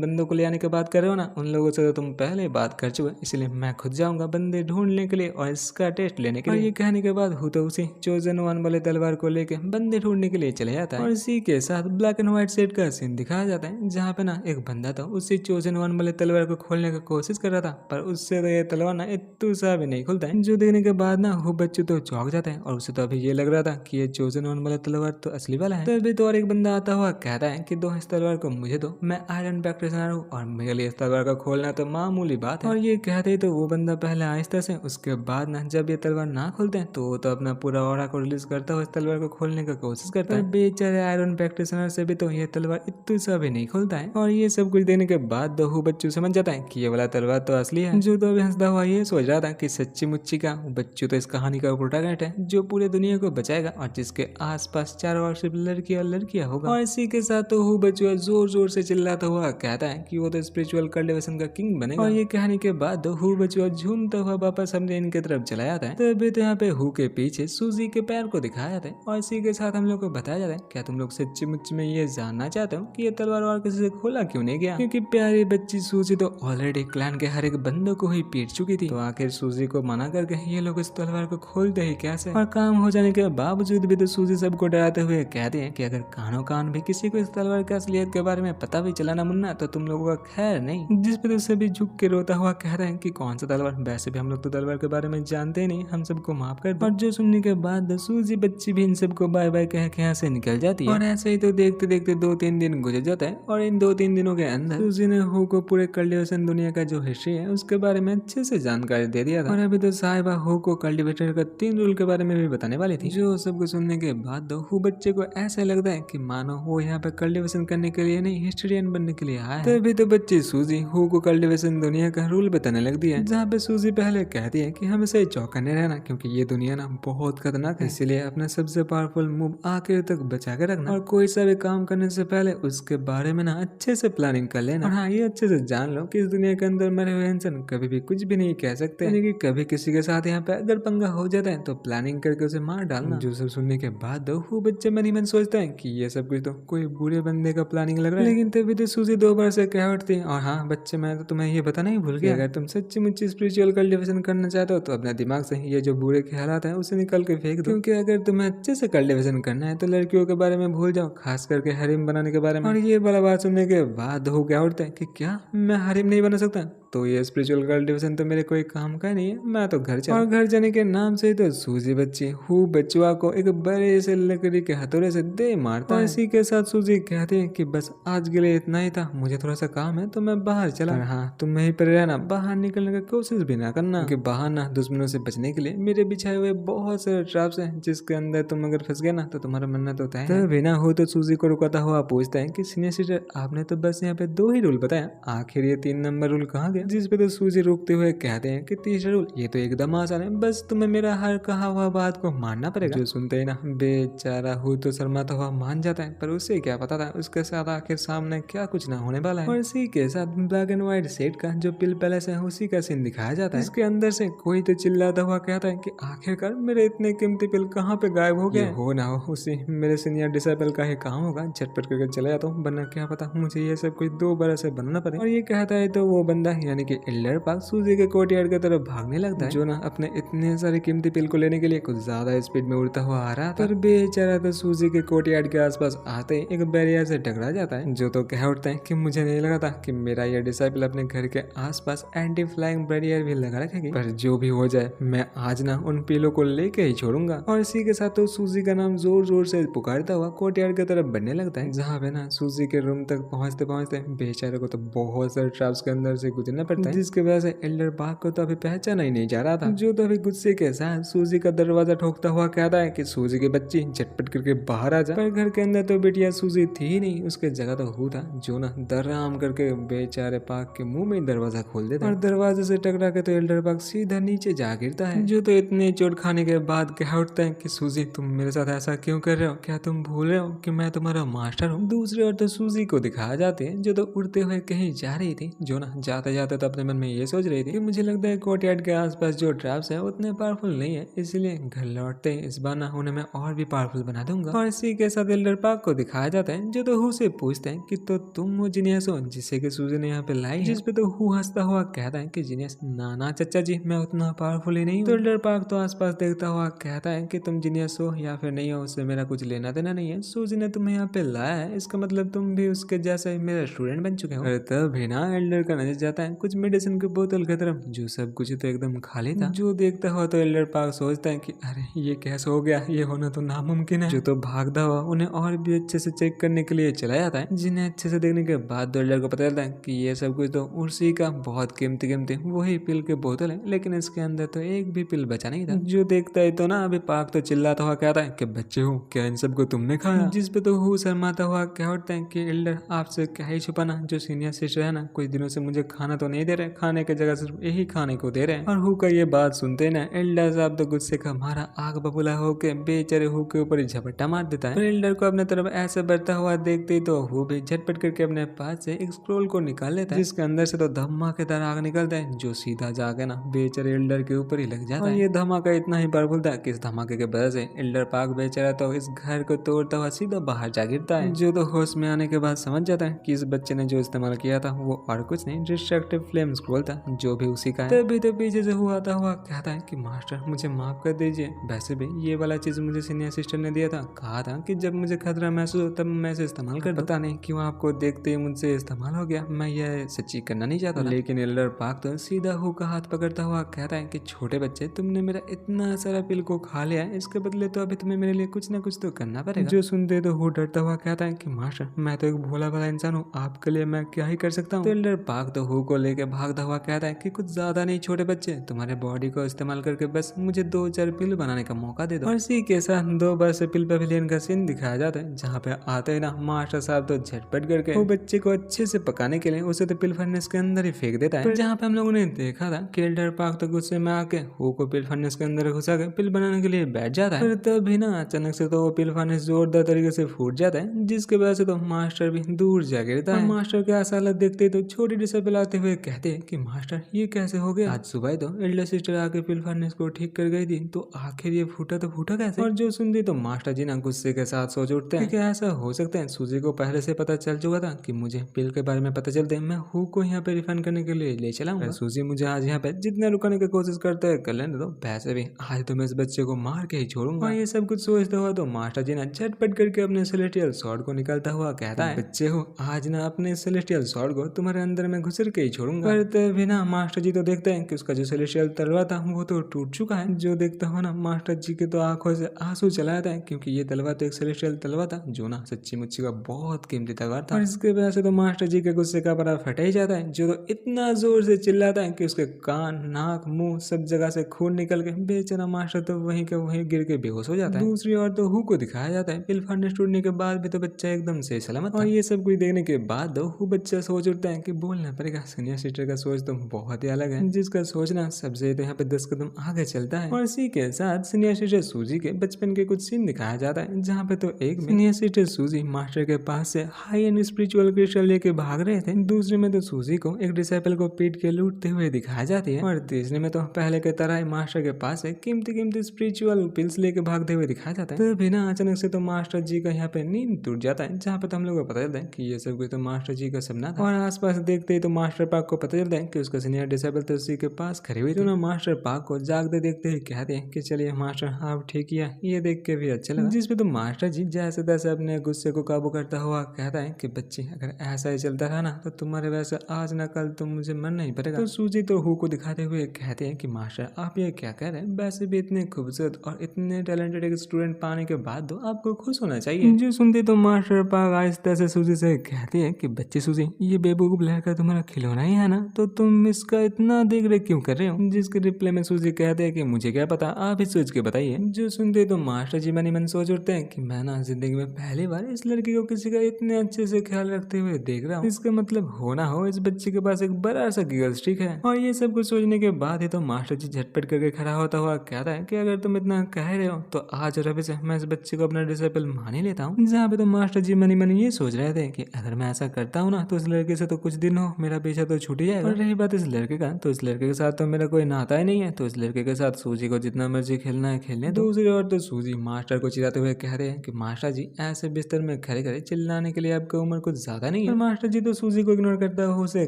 बंदों को ले आने की बात कर रहे हो ना, उन लोगों से तो तुम पहले ही बात कर चुके, इसलिए मैं खुद जाऊंगा बंदे ढूंढने के लिए और इसका टेस्ट लेने के लिए। और ये कहने के बाद हु तो उसी चोजन वन वाले तलवार को लेके बंदे ढूंढने के लिए चले जाता है। और इसी के साथ ब्लैक एंड व्हाइट सेट का सीन दिखाया जाता है, जहाँ पे ना एक बंदा था उसी चोजन वन वाले तलवार को खोलने की कोशिश कर रहा था, पर उससे तो ये तलवार ना इतू सा भी नहीं खुलता है। जो देखने के बाद ना हु बच्चू तो चौंक जाता है और उसे तो अभी ये लग रहा था कि ये चोजन वन वाला तलवार तो असली वाला है। तभी तो और एक बंदा आता हुआ कहता है कि दो इस तलवार को मुझे दो, मैं आयरन प्रैक्टिशनर हूँ और मेरे लिए इस तलवार का खोलना तो मामूली बात है। और ये कहते ही तो वो बंदा पहले आहिस्ता से, उसके बाद ना जब ये तलवार ना खोलते हैं तो वो तो अपना पूरा ऑरा को रिलीज करता हुआ इस तलवार को खोलने की कोशिश करता है। बेचारे आयरन प्रैक्टिशनर से भी तो ये तलवार इतू सा भी नहीं खुलता है। और ये सब कुछ देने के बाद दो हु बच्चू समझ जाता है कि ये वाला तलवार तो असली है। जो तो अभी हंसता हुआ ये सोच रहा था कि सच्ची मुच्ची का बच्चू तो इस कहानी का प्रोटैगनिस्ट है, जो पूरी दुनिया को बचाएगा और जिसके आसपास चारों ओर सिर्फ लड़कियां लड़कियां होगा। और इसी के साथ तो हु बच्चू जोर जोर से चिल्लाता हुआ कहता है कि वो तो स्पिरिचुअल कल्टिवेशन का किंग बनेगा। और ये कहने के बाद हु बच्चू झूमता हुआ वापस हमने इनके तरफ चला जाता है। तभी तो यहाँ पे हु के पीछे सूजी के पैर को दिखाया जाता है और इसी के साथ हम लोग को बताया जाता है, क्या तुम लोग सच्ची मुच्ची में ये जानना चाहते हो कि ये तलवार और किसी से खोला क्यों नहीं गया? क्योंकि प्यारी बच्ची सूजी तो ऑलरेडी क्लैन के हर एक बंदों को ही पीट चुकी थी, तो आखिर सूजी को मना करके ये लोग इस तलवार को खोलते ही कैसे? और काम हो जाने के बावजूद भी तो सूजी सबको डराते हुए कहते हैं कि अगर कानो कान भी किसी को इस तलवार की असलियत के बारे में पता भी चला ना मुन्ना, तो तुम लोगों का खैर नहीं। जिस पे तो सभी झुक के रोता हुआ कह रहे हैं कि कौन सा तलवार, वैसे भी हम लोग तो तलवार के बारे में जानते ही नहीं, हम सबको माफ कर दो। और जो सुनने के बाद सूजी बच्ची भी इन सबको बाय बाय कह के यहाँ से निकल जाती है। और ऐसे ही तो देखते देखते 2-3 दिन गुजर जाता है और इन 2-3 दिनों के अंदर सूजी ने हु को पूरे कल्टिवेशन दुनिया का जो हिस्ट्री है उसके बारे में अच्छे से जानकारी दे दिया था। और अभी तो साहिबा हु को कल्टिवेटर का 3 रूल के बारे में भी बताने वाली थी, जो सबको सुनने के बाद हु बच्चे को ऐसा लगता है कि मानो वो यहाँ पे कल्टिवेशन करने के लिए नहीं, हिस्ट्रियन बनने के लिए आया है। तभी तो बच्ची सूजी हु को कल्टिवेशन दुनिया का रूल बताने लगती है, जहाँ पे सूजी पहले कहती है कि हमेशा चौकन्ने रहना, क्योंकि ये दुनिया ना बहुत खतरनाक है, इसीलिए अपना सबसे पावरफुल मूव आखिर तक बचा के रखना और कोई सा भी काम करने से पहले उसके बारे में ना अच्छे से प्लानिंग कर लेना। और हाँ, ये अच्छे से जान लो कि इस दुनिया के अंदर मरे हुए इंसान कभी भी कुछ भी नहीं कह सकते, यानी कि कभी किसी के साथ यहाँ पे अगर पंगा हो जाता है तो प्लानिंग करके उसे मार डालना। जो सब सुनने के बाद वो बच्चे मन ही मन सोचता है कि ये सब कुछ तो कोई बुरे बंदे का प्लानिंग लग रहा है। लेकिन तभी तो सूजी 2 बार से कह उठती, और हाँ बच्चे, मैं तो तुम्हें ये बताना ही भूल गया, अगर तुम सच्ची मुच्ची स्पिरिचुअल कल्टिवेशन करना चाहते हो तो अपने दिमाग से ये जो बुरे ख्यालात हैं उसे निकल के फेंक दो, क्योंकि अगर तुम्हें अच्छे से कल्टिवेशन करना है तो लड़कियों के बारे में भूल जाओ, खास करके हरीम बनाने के बारे में। और ये वाला बात सुनने के बाद हो क्या उठता है कि क्या मैं हरीम नहीं बना सकता? तो ये स्पिरिचुअल कल्टिवेशन तो मेरे कोई काम का नहीं है, मैं तो घर चला। और घर जाने के नाम से तो सूजी बच्ची हु बचुआ को एक बड़े से लकड़ी के हथौड़े से दे मारता है। इसी के साथ सूजी कहती है कि बस आज के लिए इतना ही था, मुझे थोड़ा सा काम है तो मैं बाहर चला। और हाँ, तुम यहीं पर रहना, बाहर निकलने की कोशिश भी ना करना, क्योंकि बाहर ना दुश्मनों से बचने के लिए मेरे बिछाए हुए बहुत सारे ट्रैप्स हैं, जिसके अंदर तुम अगर फंस गए ना तो तुम्हारा मरना तो तय है। तभी ना हो तो सूजी को रुकाता हुआ पूछता है कि सीनियर सिस्टर, आपने तो बस यहाँ पे 2 ही रूल बताया, आखिर ये 3 नंबर रूल कहाँ गया? जिस पे तो सूजी रोकते हुए कहते हैं कि तीसरा रूल ये तो एकदम आसान है, बस तुम्हें मेरा हर कहा हुआ बात को मानना पड़ेगा। जो सुनते ही ना बेचारा हु तो शर्माता हुआ मान जाता है, पर उसे क्या पता था उसके साथ आखिर सामने क्या कुछ ना होने वाला है। और इसी के साथ ब्लैक एंड व्हाइट सेट का जो पिल पैलेस है उसी का सीन दिखाया जाता है। इसके अंदर से कोई तो चिल्लाता हुआ कहता है कि आखिरकार मेरे इतने कीमती पिल कहाँ पे गायब हो गए? हो ना हो उसी मेरे सीनियर डिसेबल का ही काम होगा, झटपट करके चला जाता हूँ, वरना क्या पता मुझे ये सब कुछ दोबारा से बनना पड़े। और ये कहता है तो वो बंदा यानी कि एल्डर पार्क सूजी के कोर्टयार्ड की तरफ भागने लगता है, जो ना अपने इतने सारे कीमती पिल को लेने के लिए कुछ ज्यादा स्पीड में उड़ता हुआ आ रहा था। पर बेचारा तो सूजी के कोर्टयार्ड के आसपास आते ही एक बैरियर से टकरा जाता है, जो तो कह उठता है कि मुझे नहीं लगा था कि मेरा ये डिसाइपल अपने घर के आसपास एंटी फ्लाइंग बैरियर भी लगा रखेगी, पर जो भी हो जाए मैं आज ना उन पिलों को लेके ही छोड़ूंगा। और इसी के साथ तो सूजी का नाम जोर जोर से पुकारता हुआ कोर्टयार्ड की तरफ बढ़ने लगता है, जहाँ पे ना सूजी के रूम तक पहुंचते पहुंचते बेचारे को तो बहुत सारे ट्रैप्स के अंदर से गुजरना पड़ता है, जिसकी वजह से एल्डर पार्क को तो अभी पहचाना ही नहीं जा रहा था, जो तो अभी गुस्से के साथ सूजी का दरवाजा ठोकता हुआ कहता है कि सूजी की बच्ची झटपट करके बाहर आ जा। पर घर के अंदर तो बेटिया सूजी थी ही नहीं, उसके जगह तो हु था, जो ना दर्राम करके बेचारे पार्क के मुंह में दरवाजा खोल देता है। और दरवाजे से टकरा के तो एल्डर पार्क सीधा नीचे जा गिरता है, जो तो इतनी चोट खाने के बाद कह उठता है कि सूजी तुम मेरे साथ ऐसा क्यों कर रहे हो? क्या तुम भूल रहे हो कि मैं तुम्हारा मास्टर हूँ? दूसरी ओर तो सूजी को दिखाया जाते हैं जो तो उड़ते हुए कहीं जा रही थी, जो ना जाते जाता तो अपने मन में ये सोच रही थी कि मुझे लगता है कोर्टयार्ड के आसपास जो ट्रैप्स है उतने पावरफुल नहीं है, इसलिए घर लौटते इस बार ना उन्हें मैं और भी पावरफुल बना दूंगा। और इसी के साथ एल्डर पार्क को दिखाया जाता है जो तो हु से पूछते हैं कि तो तुम वो जीनियस हो जिसे कि सूजी ने यहाँ पे लाई है, जिस पे तो हु हंसता हुआ कहता है कि जीनियस ना चचा जी, मैं उतना पावरफुल ही नहीं हूँ। तो एल्डर पार्क तो आसपास देखता हुआ कहता है कि तुम जीनियस हो या फिर नहीं हो उससे मेरा कुछ लेना देना नहीं है, सूजी ने तुम्हें यहाँ पे लाया है, इसका मतलब तुम भी उसके जैसा ही मेरा स्टूडेंट बन चुके हो। तभी ना एल्डर का नजर जाता है कुछ मेडिसिन की बोतल की तरफ, जो सब कुछ तो एकदम खाली था। जो देखता हुआ तो एल्डर पार्क सोचता है कि अरे ये कैसे हो गया, ये होना तो नामुमकिन है। जो तो भागता हुआ उन्हें और भी अच्छे से चेक करने के लिए चला जाता है, जिन्हें अच्छे से देखने के बाद तो एल्डर को पता चलता है कि ये सब कुछ तो उसी का बहुत कीमती वही पिल के बोतल है, लेकिन इसके अंदर तो एक भी पिल बचा नहीं था। जो देखता है तो ना अभी पार्क तो चिल्लाता हुआ कहता है कि बच्चे हो क्या इन सबको तुमने खाया, जिस पे तो हु शर्माता हुआ कह उठता है कि एल्डर आपसे क्या ही छुपाना, जो सीनियर सिस्टर है ना कुछ दिनों से मुझे खाना तो नहीं दे रहे, खाने की जगह सिर्फ यही खाने को दे रहे हैं। और हु का ये बात सुनते ना एल्डर साहब तो गुस्से का मारा आग बबूला होके बेचारे हु के ऊपर ही झपट्टा मार देता है। एल्डर को अपने तरफ ऐसे बढ़ता हुआ देखते ही तो हु भी झटपट करके अपने पास से एक स्क्रोल को निकाल लेता है, जिसके अंदर से तो धमाकेदार आग निकलता है जो सीधा जाके ना बेचारे एल्डर के ऊपर ही लग जाता है। ये धमाका इतना ही पावरफुल था कि इस धमाके के वजह से एल्डर पार्क बेचारा तो इस घर को तोड़ता हुआ सीधा बाहर जा गिरता है। जो तो होश में आने के बाद समझ जाता है कि इस बच्चे ने जो इस्तेमाल किया था वो और कुछ नहीं डिस्ट्रक्टिव फ्लेम स्क्रोल था, जो भी उसी का है। तभी तो पीछे से हुआ आता हुआ कहता है कि मास्टर मुझे माफ कर दीजिए, वैसे भी ये वाला चीज मुझे सीनियर सिस्टर ने दिया था, कहा था कि जब मुझे खतरा महसूस हो तब मैं इसे इस्तेमाल कर, पता नहीं क्यों आपको देखते ही मुझसे इस्तेमाल हो गया, मैं ये सच्ची करना नहीं चाहता। लेकिन एल्डर पार्क तो सीधा हु का हाथ पकड़ता हुआ कहता है कि छोटे बच्चे तुमने मेरा इतना सारा पिल को खा लिया है, इसके बदले तो अभी तुम्हें मेरे लिए कुछ ना कुछ तो करना पड़ेगा। जो सुनते तो हु डरता हुआ कहता है कि मास्टर मैं तो एक भोला भाला इंसान हूँ, आपके लिए मैं क्या ही कर सकता हूँ। तो एल्डर पार्क तो हु को लेके भागता हुआ कहता है कि कुछ ज्यादा नहीं छोटे बच्चे, तुम्हारे बॉडी को इस्तेमाल करके बस मुझे 2-4 पिल बनाने का मौका दे दो। और इसी के साथ 2 बार से पिल पेविलियन का सीन दिखाया जाता है, जहाँ पे आते ही ना मास्टर साहब तो झटपट करके वो बच्चे को अच्छे से पकाने के लिए उसे तो पिल फर्नेस के अंदर ही फेंक देता है। जहाँ पे हम लोगों ने देखा था कि एल्डर पार्क तो गुस्से में आके हु को पिल फर्नेस के अंदर घुसा के पिल बनाने के लिए बैठ जाता है। फिर तभी ना अचानक से तो वो पिल फर्नेस जोरदार तरीके से फूट जाता है, जिसके वजह से तो मास्टर भी दूर जा गिरता है। मास्टर के ऐसा हालत देखते तो छोटी डिसेबल आते हुए कहते हैं कि मास्टर ये कैसे हो गया। आज सुबह तो एल्डर सिस्टर आके पिल फर्नेस को ठीक कर गई थी, तो आखिर ये फूटा तो फूटा कैसे। और जो सुनती तो मास्टर जी ना गुस्से के साथ सोच उठते हैं कि ऐसा हो सकता है सूजी को पहले से पता चल चुका था कि मुझे पिल के बारे में पता चलते मैं हु को यहाँ पे रिफंड करने के लिए ले चलाऊंगा। सूजी मुझे आज यहाँ पे जितना रुकाने की कोशिश करता है कर लेने दो, वैसे भी आज तो मैं इस बच्चे को मार के ही छोड़ूंगा। ये सब कुछ सोचता हुआ तो मास्टर जी ना झटपट करके अपने सेलेस्टियल स्वॉर्ड को निकालता हुआ कहता है बच्चे हो आज ना अपने सेलेस्टियल स्वॉर्ड को तुम्हारे अंदर में घुसर के ही छोड़ूंगा। पर तभी ना मास्टर जी तो देखते हैं कि उसका जो सेलेस्टियल तलवार था वो तो टूट चुका है। जो देखता हुआ ना मास्टर जी के तो आंखों से आंसू चला जाता है, क्योंकि ये तलवार तो एक सेलेस्टियल तलवार था जो ना सच्ची मुच्ची का बहुत कीमती तलवार था। और इसके वजह से तो मास्टर जी के गुस्से का परा फट ही जाता है, जो तो इतना जोर से चिल्लाता है कि उसके कान नाक मुंह सब जगह से खून निकल के बेचारा मास्टर तो वहीं के वहीं गिर के बेहोश हो जाता है। दूसरी ओर तो हु को दिखाया जाता है पिल फर्नेस टूटने के बाद भी तो बच्चा एकदम सही सलामत था। और ये सब कुछ देखने के बाद तो हु बच्चा सोच उठता है कि बोलना पड़ेगा सीनियर सिस्टर का सोच तो बहुत ही अलग है, जिसका सोचना सबसे तो यहाँ पे 10 कदम आगे चलता है। और इसी के साथ सीनियर सिस्टर सूजी के बचपन के कुछ सीन दिखाया जाता है, जहाँ पे तो एक में सीनियर सिस्टर सूजी मास्टर के पास से हाई एंड स्पिरिचुअल क्रिस्टल लेके भाग रहे थे, दूसरे में तो सूजी को एक डिसाइपल को पीट के लूटते हुए दिखाया जाती है, और तीसरे में तो पहले के तरह मास्टर के पास से कीमती स्पिरिचुअल पिल्स लेके भागते हुए दिखाया जाता है। तभी ना अचानक से तो मास्टर जी का यहाँ पे नींद टूट जाता है, जहाँ पे तो हम लोग को पता चलता है कि ये सब कुछ तो मास्टर जी का सपना था। और आसपास देखते ही तो मास्टर पार्क को पता चलता है कि उसका सीनियर डिसेबल तो उसी के पास खड़ी हुई थी। तो मास्टर पार्क को जागते देखते ही कहते हैं कि चलिए मास्टर आप ठीक किया, ये देख के भी अच्छा लगा। जिसपे तो मास्टर जी जैसे तैसे अपने गुस्से को काबू करता हुआ कहता है कि बच्चे अगर ऐसा ही चलता रहा ना तो तुम्हारे वैसे आज ना कल तो मुझे मरना ही पड़ेगा। तो सूजी तो हु को दिखाते हुए कहते हैं कि मास्टर आप ये क्या कह रहे हैं, वैसे भी इतने खूबसूरत और इतने टैलेंटेड एक स्टूडेंट पाने के बाद तो आपको खुश होना चाहिए। जो सुनते तो मास्टर पार्क आहिस्ता से सूजी से कहती है कि बच्चे सूजी ये बेवकूफ लड़का तुम्हारा खिलौना ही है ना, तो तुम इसका इतना देख रेख क्यों कर रहे हो। जिसके रिप्लाई में सूजी कहते हैं कि मुझे क्या पता, आप ही सोच के बताइए। जो सुनते तो मास्टर जी मन ही मन सोच उठते हैं कि मैं ना जिंदगी में पहली बार इस लड़की को किसी का इतने अच्छे से ख्याल रखते हुए देख रहा हूँ। इसका मतलब हो ना हो इस बच्चे के पास एक बड़ा सा गिगल स्टिक है। और ये सब कुछ सोचने के बाद ही तो मास्टर जी झटपट करके खड़ा होता हुआ कहता है कि अगर तुम इतना कह रहे हो तो आज और अभी से मैं इस बच्चे को अपना डिसेबल मान ही लेता हूँ। जहाँ पे तो मास्टर जी मन ही मन ये सोच रहे थे कि अगर मैं ऐसा करता हूँ ना तो इस लड़के से तो कुछ दिन हो मेरा पीछा तो तो छूट ही जाएगा। और रही बात इस लड़के का, तो इस लड़के के साथ तो मेरा कोई नाता ही नहीं है, तो इस लड़के के साथ सूजी को जितना मर्जी खेलना है खेलने दो। दूसरी ओर तो सूजी मास्टर को चिढ़ाते हुए कह रहे हैं कि मास्टर जी ऐसे बिस्तर में खड़े खड़े चिल्लाने के लिए आपकी उम्र कुछ ज्यादा नहीं है। और मास्टर जी तो सूजी को इग्नोर करता हुआ उसे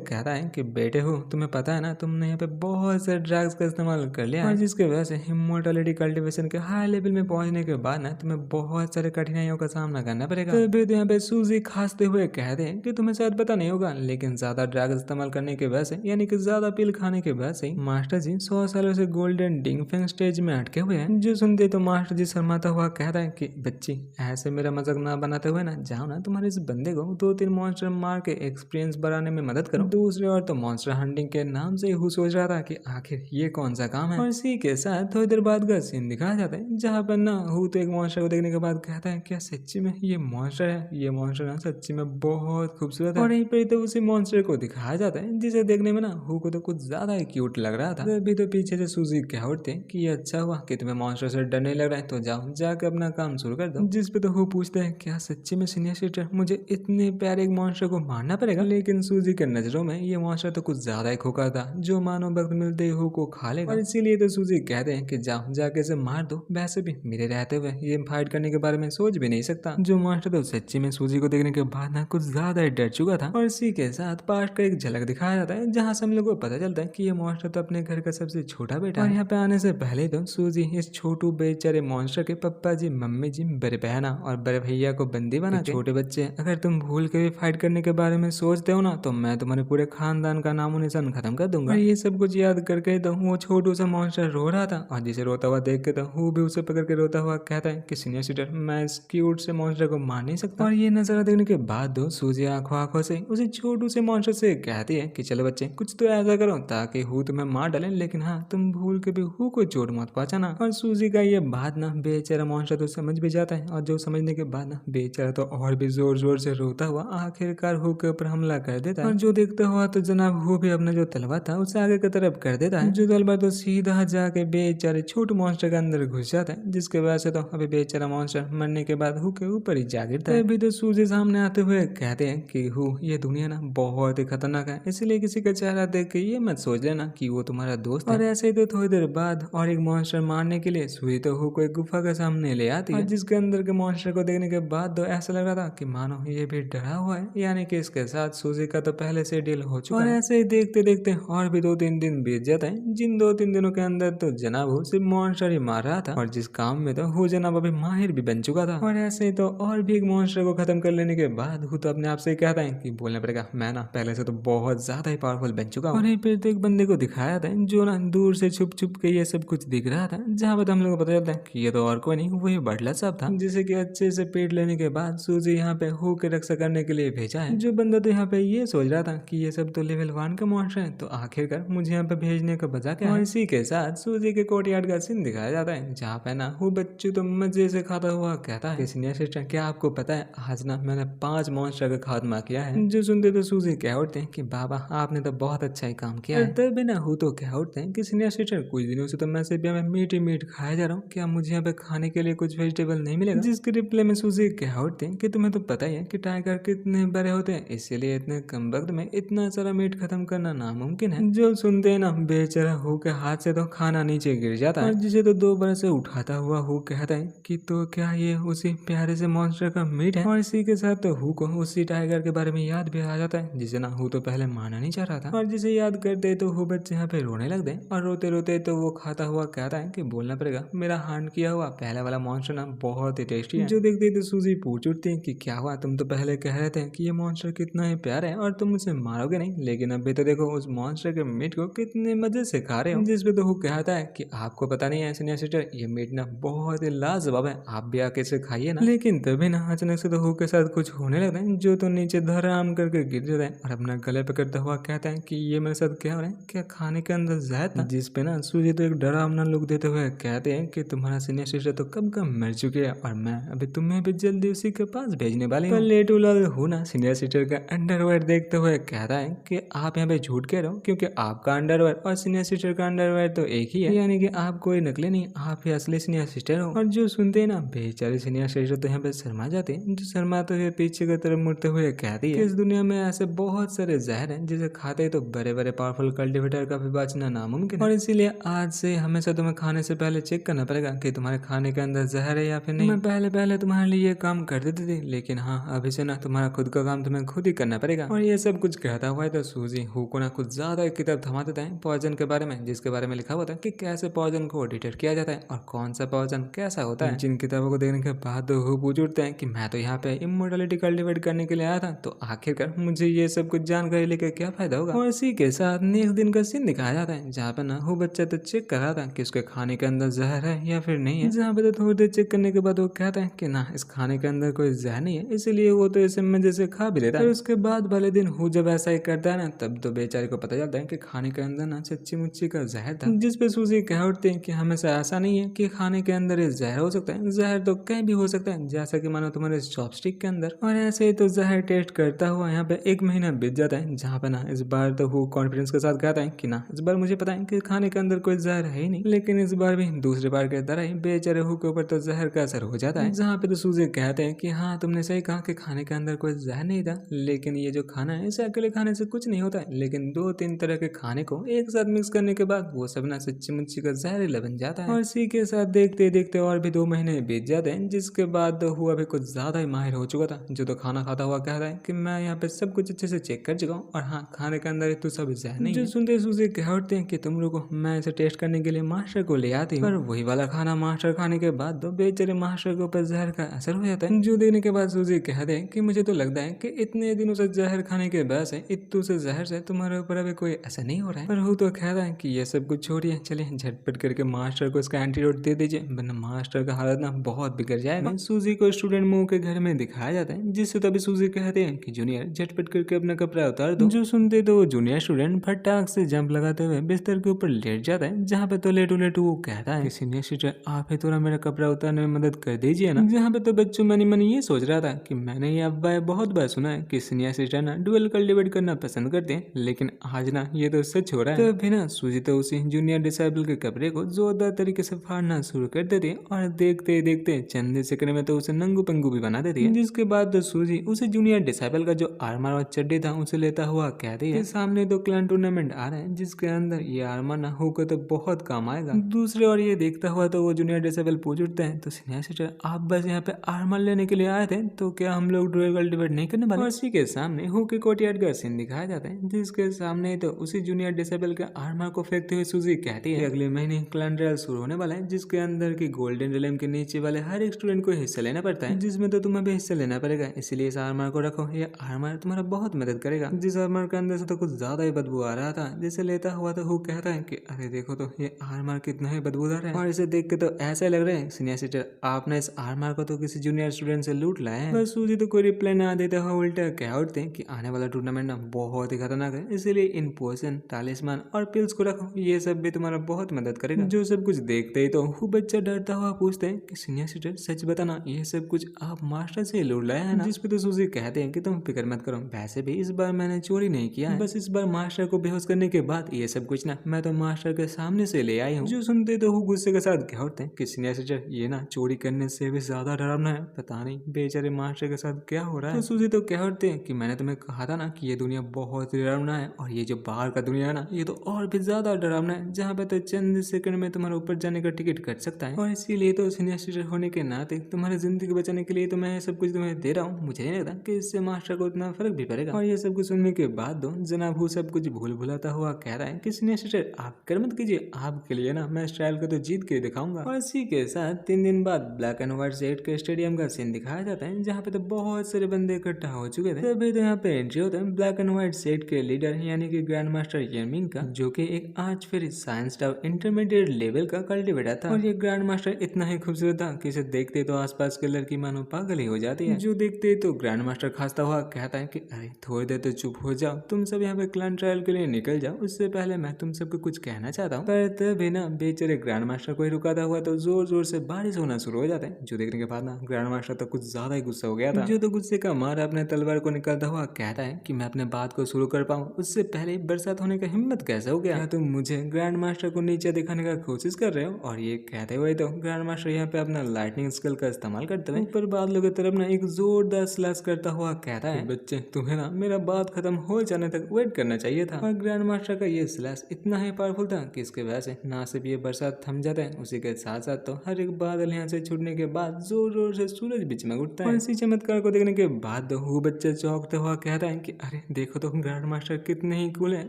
कह रहा है कि बेटे हो, तुम्हें पता है ना तुमने यहाँ पे बहुत से ड्रग्स का इस्तेमाल कर लिया और जिसके वजह से इमोर्टैलिटी कल्टीवेशन के हाई लेवल में पहुंचने के बाद ना तुम्हें बहुत सारे कठिनाइयों का सामना करना पड़ेगा। तो यहाँ पे सूजी खांसते हुए कह रहे हैं कि तुम्हें शायद पता नहीं होगा, लेकिन ज्यादा ड्रग्स इस्तेमाल करने की वजह से यानी कि ज्यादा पिल खाने की वजह से मास्टर जी 100 सालों से गोल्डन डिंगफेंग स्टेज में अटके हुए हैं। जो सुनते तो मास्टर जी शर्माता हुआ कह रहा है कि बच्ची ऐसे मेरा मजाक ना बनाते हुए ना जाओ ना तुम्हारे इस बंदे को 2-3 मॉन्स्टर मार के एक्सपीरियंस बढ़ाने में मदद करो। दूसरी ओर तो मॉन्स्टर हंटिंग के नाम से ही सोच रहा था कि आखिर ये कौन सा काम है। और इसी के साथ थोड़ी देर बाद का सीन दिखाया जाता है जहाँ पर ना हु तो एक मॉन्स्टर को देखने के बाद कहता है क्या सच्ची में ये मॉन्स्टर है, ये मॉन्स्टर ना सच्ची में बहुत खूबसूरत है। और यहीं पर तो उसी मॉन्स्टर को दिखाया जाता है जिसे देखने में ना हु को तो कुछ ज्यादा ही क्यूट लग रहा था। अभी तो पीछे से सूजी कह उठते कि ये अच्छा हुआ कि तुम्हें मॉन्स्टर से डर नहीं लग रहा है, तो जाओ जाके अपना काम शुरू कर दो। जिस पे तो हु पूछते हैं क्या सच्ची में सीनियर सिस्टर मुझे इतने प्यारे एक मॉन्स्टर को मारना पड़ेगा। लेकिन सूजी के नजरों में ये मॉन्स्टर तो कुछ ज्यादा ही खोखा था जो मानो वक्त मिलते ही हु को खा लेगा। और इसीलिए तो सूजी कहते हैं कि जाओ जाके इसे मार दो, वैसे भी मेरे रहते हुए ये फाइट करने के बारे में सोच भी नहीं सकता। जो मॉन्स्टर तो सच्ची में सूजी को देखने के बाद ना कुछ ज्यादा ही डर चुका था। और इसी के साथ पास्ट का एक झलक दिखाया जाता है जहाँ से हम लोग को पता चलता है कि ये मॉन्स्टर तो अपने घर का सबसे छोटा बेटा है। और यहाँ पे आने से पहले तो सूजी इस छोटू बेचारे मॉन्स्टर के पप्पा जी, मम्मी जी, बड़े बहना और बड़े भैया को बंदी बना के छोटे बच्चे अगर तुम भूल के भी फाइट करने के बारे में सोचते हो ना तो मैं तुम्हारे पूरे खानदान का नामो निशान खत्म कर दूंगा। और ये सब कुछ याद करके तो वो छोटू सा मॉन्स्टर रो रहा था और जिसे रोता हुआ देख के तो वो भी उसे पकड़ के रोता हुआ कहता है कि सीनियर सिस्टर मैं इस क्यूट से मॉन्स्टर को मार नहीं सकता। और ये नजारा देखने के बाद दो सूजी आंखों से उसे छोटू से मॉन्स्टर से कहती है कि चलो बच्चे कुछ तो ऐसा करो ताकि हु तुम्हें मार डाले, लेकिन हाँ तुम भूल के भी हु को चोट मत पहुंचाना। और सूजी का ये बात ना बेचारा मॉन्स्टर तो समझ भी जाता है और जो समझने के बाद ना बेचारा तो और भी जोर जोर से रोता हुआ आखिरकार हु के ऊपर हमला कर देता है। और जो देखता हुआ तो जनाब हु भी अपना जो तलवार था उसे आगे की तरफ कर देता है। जो तलवार तो सीधा जाके बेचारे छोटे मॉन्स्टर के अंदर घुस जाता है जिसके वजह से तो अभी बेचारा मॉन्स्टर मरने के बाद हु के ऊपर ही जा गिरता है। अभी तो सूजी सामने आते हुए कहते हैं कि हु ये दुनिया ना बहुत ही खतरनाक है, इसलिए किसी का चेहरा देख के ये मत सोच लेना कि वो तुम्हारा दोस्त है। और ऐसे ही तो थोड़ी देर बाद और एक मॉन्स्टर मारने के लिए सूजी तो हु को एक गुफा के सामने ले आती है जिसके अंदर के मॉन्स्टर को देखने के बाद तो ऐसा लग रहा था कि मानो ये भी डरा हुआ है, यानी कि इसके साथ सूजी का तो पहले से डील हो चुका है। और ऐसे ही देखते देखते और भी 2-3 दिन बीत जाता है जिन 2-3 दिनों के अंदर तो जनाब हु सिर्फ मॉन्स्टर ही मार रहा था और जिस काम में तो हु जनाब अभी माहिर भी बन चुका था। और ऐसे ही तो और भी एक मॉन्स्टर को खत्म कर लेने के बाद हु तो अपने आप से कहता है कि बोलने पड़ेगा मैं ना पहले से तो बहुत ज्यादा ही पावरफुल बन चुका हूँ। और फिर तो एक बंदे को दिखाया था जो ना दूर से छुप छुप के ये सब कुछ दिख रहा था जहाँ पर हम लोग को पता चलता है कि ये तो और कोई नहीं वही बटला साहब था जिसे कि अच्छे से पेट लेने के बाद सूजी यहाँ पे हु के रक्षा करने के लिए भेजा है। जो बंदा तो यहाँ पे ये सोच रहा था कि ये सब तो लेवल 1 का मॉन्स्टर है तो आखिरकार मुझे यहाँ पे भेजने का बजा क्या है। और इसी के साथ सूजी के कोर्टयार्ड का सीन दिखाया जाता है जहाँ पे ना हु बच्चू तो मजे से खाता हुआ कहता है सीनियर सिस्टर क्या आपको पता है आज ना मैंने 5 मॉन्स्टर का खात्मा किया है। जो सुनते तो सूजी कह उठते हैं कि बाबा आपने तो बहुत अच्छा ही काम किया है। तब भी ना हु तो कह उठते हैं कि सीनियर सिस्टर कुछ दिनों से तो मैं सिर्फ यहाँ मीट ही मीट खाया जा रहा हूँ, क्या मुझे यहाँ पे खाने के लिए कुछ वेजिटेबल नहीं मिलेगा। जिसके रिप्लाई में सूजी कह उठते हैं कि तुम्हें तो पता ही है कि टाइगर कितने बड़े होते हैं, इसीलिए इतने कम वक्त में इतना सारा मीट खत्म करना नामुमकिन है। जो सुनते हैं ना बेचारा हु के हाथ से तो खाना नीचे गिर जाता है और जिसे तो दोबारा से उठाता हुआ हु कहता है कि तो क्या ये उसी प्यारे से मॉन्स्टर का मीट है। और इसी के साथ तो हु को उसी टाइगर के बारे में याद भी आ जाता है जिसे ना हु तो पहले माना नहीं चाह रहा था। और जिसे याद करते तो हु बच्चे यहाँ पे रोने लगते हैं और रोते रोते तो वो खाता हुआ कहता है कि बोलना पड़ेगा मेरा हांड किया हुआ पहले वाला मॉन्स्टर ना बहुत ही टेस्टी है। जो देखते तो सूजी पूछ उठती है कि क्या हुआ, तुम तो पहले कह रहे थे कि ये मॉन्स्टर कितना ही प्यारा है और तुम उसे मारोगे नहीं, लेकिन अभी तो देखो उस मॉन्स्टर के मीट को कितने मजे से खा रहे हो। जिसपे तो हु कहता है कि आपको पता नहीं है सीनियर सिस्टर ये मीट ना बहुत ही लाजवाब है, आप भी आके इसे खाइए ना। लेकिन तभी ना अचानक से तो हु के साथ कुछ होने लगता है जो तो नीचे धड़ाम करके गिर जाता है और अपना गले पकड़ता हुआ कहता है कि ये मेरे साथ क्या हो रहा है, क्या खाने के अंदर जहर था। जिसपे ना सूजी तो एक डरावना लुक देते हुए कहते हैं कि तुम्हारा सीनियर सिस्टर तो कब कब मर चुके हैं और मैं अभी तुम्हें भी जल्दी उसी के पास भेजने वाली हूँ। लेटू लाल हु ना सीनियर सिस्टर का अंडरवेयर देखते हुए कहता है कि आप यहाँ पे झूठ कह रहे हो क्योंकि आपका अंडरवेयर और सीनियर सिस्टर का अंडरवेयर तो एक ही है, यानी कि आप कोई नकली नहीं, आप ही असली सीनियर सिस्टर हो। और जो सुनते हैं ना बेचारे सीनियर सिस्टर तो यहाँ पे शर्मा जाते हैं। जो शर्माते हुए पीछे की तरफ मुड़ते हुए कहती है कि इस दुनिया में ऐसे बहुत सारे जहर हैं हैं जिसे खाते ही तो बड़े बड़े पावरफुल कल्टिवेटर का भी बचना नामुमकिन है। और इसीलिए आज से हमेशा तुम्हें खाने से पहले चेक करना पड़ेगा कि तुम्हारे खाने के अंदर जहर है या फिर नहीं। मैं पहले तुम्हारे लिए ये काम कर देती थी, लेकिन हाँ अभी से ना तुम्हारा खुद का काम तुम्हें खुद ही करना पड़ेगा। और ये सब कुछ कहता हुआ है तो सूजी हु को ना कुछ ज्यादा एक किताब थमा देता है पॉइजन के बारे में, जिसके बारे में लिखा हुआ था कि कैसे पॉइजन को डिटेक्ट किया जाता है और कौन सा पॉइजन कैसा होता है। जिन किताबों को देखने के बाद तो हु पूछ उठते हैं कि मैं तो यहाँ पे इमोर्टलिटी कल्टिवेट करने के लिए आया था, तो आखिरकार मुझे ये सब कुछ जानकारी लेकर क्या फायदा होगा। और इसी के साथ नेक्स्ट दिन का सीन दिखाया जाता है जहाँ पे ना हु बच्चा तो चेक कर रहा था कि उसके खाने के अंदर जहर है या फिर नहीं है। जहाँ पे तो थोड़ी देर चेक करने के बाद वो कहता है कि ना इस खाने के अंदर कोई जहर नहीं है, इसीलिए वो तो इसे मजे से खा भी लेता है। उसके बाद वाले दिन हु जब ऐसा ही करता है ना, तब तो बेचारे को पता चलता है कि खाने के अंदर ना सच्ची मुच्ची का जहर था। जिसपे सूजी कह उठते हैं कि हमेशा ऐसा नहीं है कि खाने के अंदर ये जहर हो सकता है, जहर तो कहीं भी हो सकता है, जैसा कि मानो तुम्हारे चॉपस्टिक के अंदर। और ऐसे ही तो जहर टेस्ट करता हुआ यहाँ पे 1 महीना बीत जाता है, जहाँ पे ना इस बार तो हु कॉन्फिडेंस के साथ कहता है कि ना इस बार मुझे पता है कि खाने के अंदर कोई जहर है ही नहीं। लेकिन इस बार भी दूसरी बार के तरह ही बेचारे हु के ऊपर तो जहर का असर हो जाता है, जहाँ पे तो सूजी कहते हैं कि हाँ तुमने सही कहा कि खाने के अंदर कोई जहर नहीं था, लेकिन ये जो खाना है इसे अकेले खाने से कुछ नहीं होता है, लेकिन 2-3 तरह के खाने को एक साथ मिक्स करने के बाद वो सब ना सच्ची मुच्ची का जहरीला बन जाता है। और इसी के साथ देखते देखते और भी 2 महीने बीत जाते हैं, जिसके बाद तो हुआ भी कुछ ज्यादा ही माहिर हो चुका था, जो तो खाना खाता हुआ कह रहा है कि मैं यहाँ पे सब कुछ अच्छे से चेक कर चुका हूँ और हाँ खाने के अंदर तो सब जहर नहीं है। जो सुनते सूजी कह उठते हैं कि तुम लोगों मैं इसे टेस्ट करने के लिए मास्टर को ले आती हूँ। पर वही वाला खाना मास्टर खाने के बाद तो बेचारे मास्टर के ऊपर जहर का असर हो जाता है। जो देखने के बाद सूजी कह दे कि मुझे तो लगता है कि इतने दिनों से जहर खाने के बाद से इत्तू से जहर से तुम्हारे ऊपर अभी कोई असर नहीं हो रहा है। पर हु तो कह रहा है कि ये सब कुछ छोड़िए, चलिए झटपट करके मास्टर को इसका एंटीडोट दे दीजिए, वरना मास्टर का हालत ना बहुत बिगड़ जाएगा। सूजी को स्टूडेंट मुंह के घर में दिखाया जाता है, जिससे तभी सूजी कहते हैं कि जूनियर झटपट करके अपना कपड़ा उतार दो। जो सुनते तो जूनियर स्टूडेंट फटाक से जंप लगाते हुए बिस्तर के ऊपर लेट जाता है, जहाँ पे तो लेटू लेटू वो कहता है कि सीनियर सिस्टर आप ही थोड़ा मेरा कपड़ा उतारने में मदद कर दीजिए ना। जहाँ पे तो बच्चों मनी मनी ये सोच रहा था कि मैंने ये अब्बा बहुत बार सुना है कि सीनियर सिस्टर ना डुअल कल्टिवेट करना पसंद करते हैं, लेकिन आज ना ये तो सच हो रहा है। तो फिर ना सूजी तो उसी जूनियर डिसेबल के कपड़े को जोरदार तरीके से फाड़ना शुरू कर देती है और देखते देखते चंद सेकंड में तो उसे नंगू पंगू भी बना देती है। जिसके बाद तो सूजी उसे जूनियर डिसेबल का जो आर्मर और चड्डी था उसे लेता हुआ कहती है सामने तो क्लान टूर्नामेंट आ रहा है, जिसके अंदर ये आर्मर ना होकर तो बहुत काम आएगा। दूसरे और ये देखता हुआ तो वो जूनियर डिसेबल पूछ उठते हैं तो सीनियर सिस्टर आप बस यहाँ पे आर्मर लेने के लिए आए थे, तो क्या हम लोग डुअल कल्टिवेट नहीं करने वाले। और इसी के सामने हु के कोर्टयार्ड का सीन दिखाया जाता है, जिसके सामने तो उसी जूनियर डिसेबल के आर्मर को फेंकते हुए सूजी कहती है अगले महीने क्लान ट्रायल शुरू होने वाला है, जिसके अंदर की गोल्डन रिलेम के नीचे वाले हर एक स्टूडेंट को हिस्सा लेना पड़ता है, जिसमें तो तुम्हें भी हिस्सा लेना पड़ेगा, इसलिए इस आर्मर को रखो, ये आर्मर तुम्हारा बहुत मदद करेगा। जिस आर्मर के अंदर से तो कुछ ज्यादा ही बदबू आ रहा था, जिसे लेता हुआ तो हु कहता है कि अरे देखो तो ये आर्मर कितना ही बदबूदार है, और इसे देख के तो ऐसा लग रहा है सीनियर सिस्टर आपने इस आर्मर को तो किसी जूनियर स्टूडेंट से लूट लाया है। बस सूजी तो कोई रिप्लाई ना देता हुआ उल्टा कह उठते हैं कि आने वाला टूर्नामेंट ना बहुत ही खतरनाक है, इसीलिए इन पोशन तालिस्मान और पिल्स को रखो, ये सब भी तुम्हारा बहुत मदद करेगा। जो सब कुछ देखते ही तो हु बच्चा डरता हुआ पूछते हैं कि सीनियर सिस्टर सच बताना ये सब कुछ आप मास्टर से लूट लाया है ना। जिसपे तो सूजी कहते हैं कि तुम फिक्र मत करो, वैसे भी इस बार मैंने चोरी नहीं किया है, बस इस बार मास्टर को बेहोश करने के बाद ये सब कुछ ना मैं तो मास्टर के सामने से ले आई हूँ। जो सुनते तो हु गुस्से के साथ कह उठते हैं कि सीनियर सिस्टर ये ना चोरी करने से भी ज्यादा डरावना है, पता नहीं बेचारे मास्टर के साथ क्या हो रहा है। तो सूजी तो कह उठते हैं कि मैंने तुम्हें कहा था ना कि ये दुनिया बहुत ही डरावना है, और ये जो बाहर का दुनिया है ना ये तो और भी ज्यादा डरावना है, जहाँ पे तो चंद सेकंड में तुम्हारे ऊपर जाने का टिकट कट सकता है। और इसीलिए तो सीनियर सिस्टर होने के नाते तुम्हारी जिंदगी बचाने के लिए तो मैं सब कुछ तुम्हें दे रहा हूँ, मुझे नहीं लगता कि इससे मास्टर को इतना फर्क भी पड़ेगा। और ये सब कुछ सुनने के बाद दो जनाब हु सब कुछ भूल भुलाता हुआ कह रहा है कि सीनियर सिस्टर आप कर मत कीजिए, आपके लिए ना मैं स्टाइल को तो जीत के दिखाऊंगा। और इसी के साथ 3 दिन बाद ब्लैक एंड व्हाइट सेट के स्टेडियम का सीन दिखाया जाता है, जहाँ पे तो बहुत सारे बंदे इकट्ठा हो चुके थे। तभी तो यहाँ पे एंट्री होता है ब्लैक एंड व्हाइट सेट के लीडर यानी कि ग्रैंड मास्टर यमिंग का, जो कि एक आज फिर साइंस टाउ इंटरमीडिएट लेवल का कल्टिवेटर था। और ये ग्रैंड मास्टर इतना ही खूबसूरत था कि इसे देखते तो आसपास के लड़की मानो पागल ही हो जाती है। जो देखते तो ग्रैंड मास्टर खांसता हुआ कहता है कि अरे थोड़ी देर तो चुप हो जाओ, तुम सब यहाँ पे क्लान ट्रायल के लिए निकल जाओ, उससे पहले मैं तुम सबको कुछ कहना चाहता हूँ। पर तभी ना बेचारे ग्रैंड मास्टर को ही रुकाता हुआ तो जोर जोर से बारिश होना शुरू हो जाता है, जो देखने के बाद ना ग्रैंड मास्टर तो कुछ ज्यादा ही गुस्सा हो गया था। जो तो गुस्से का मारा अपने तलवार को निकालता हुआ कहता है कि मैं अपने बात को शुरू कर पाऊँ उससे पहले बरसात होने का हिम्मत कैसे हो गया। क्या तुम मुझे ग्रैंड मास्टर को नीचे दिखाने का कोशिश कर रहे हो। और ये कहते हुए तो ग्रैंड मास्टर यहाँ पे अपना लाइटनिंग स्किल का इस्तेमाल करते हुए ऊपर बादलों की तरफ ना एक जोरदार स्लैश करता हुआ कहता है बच्चे तुम्हें ना मेरा बात खत्म हो जाने तक वेट करना चाहिए था। और ग्रैंड मास्टर का ये स्लैश इतना ही पावरफुल था कि इसके वजह से ना सिर्फ ये बरसात थम जाता है, उसी के साथ साथ तो हर एक बादल यहाँ से छूटने के बाद जोर जोर से सूरज भी चमक उठता है। और इसी चमत्कार को देखने के बाद हु बच्चा चौंकते हुआ कहता है कि अरे देखो तो ग्रैंड मास्टर कितने ही कूल है।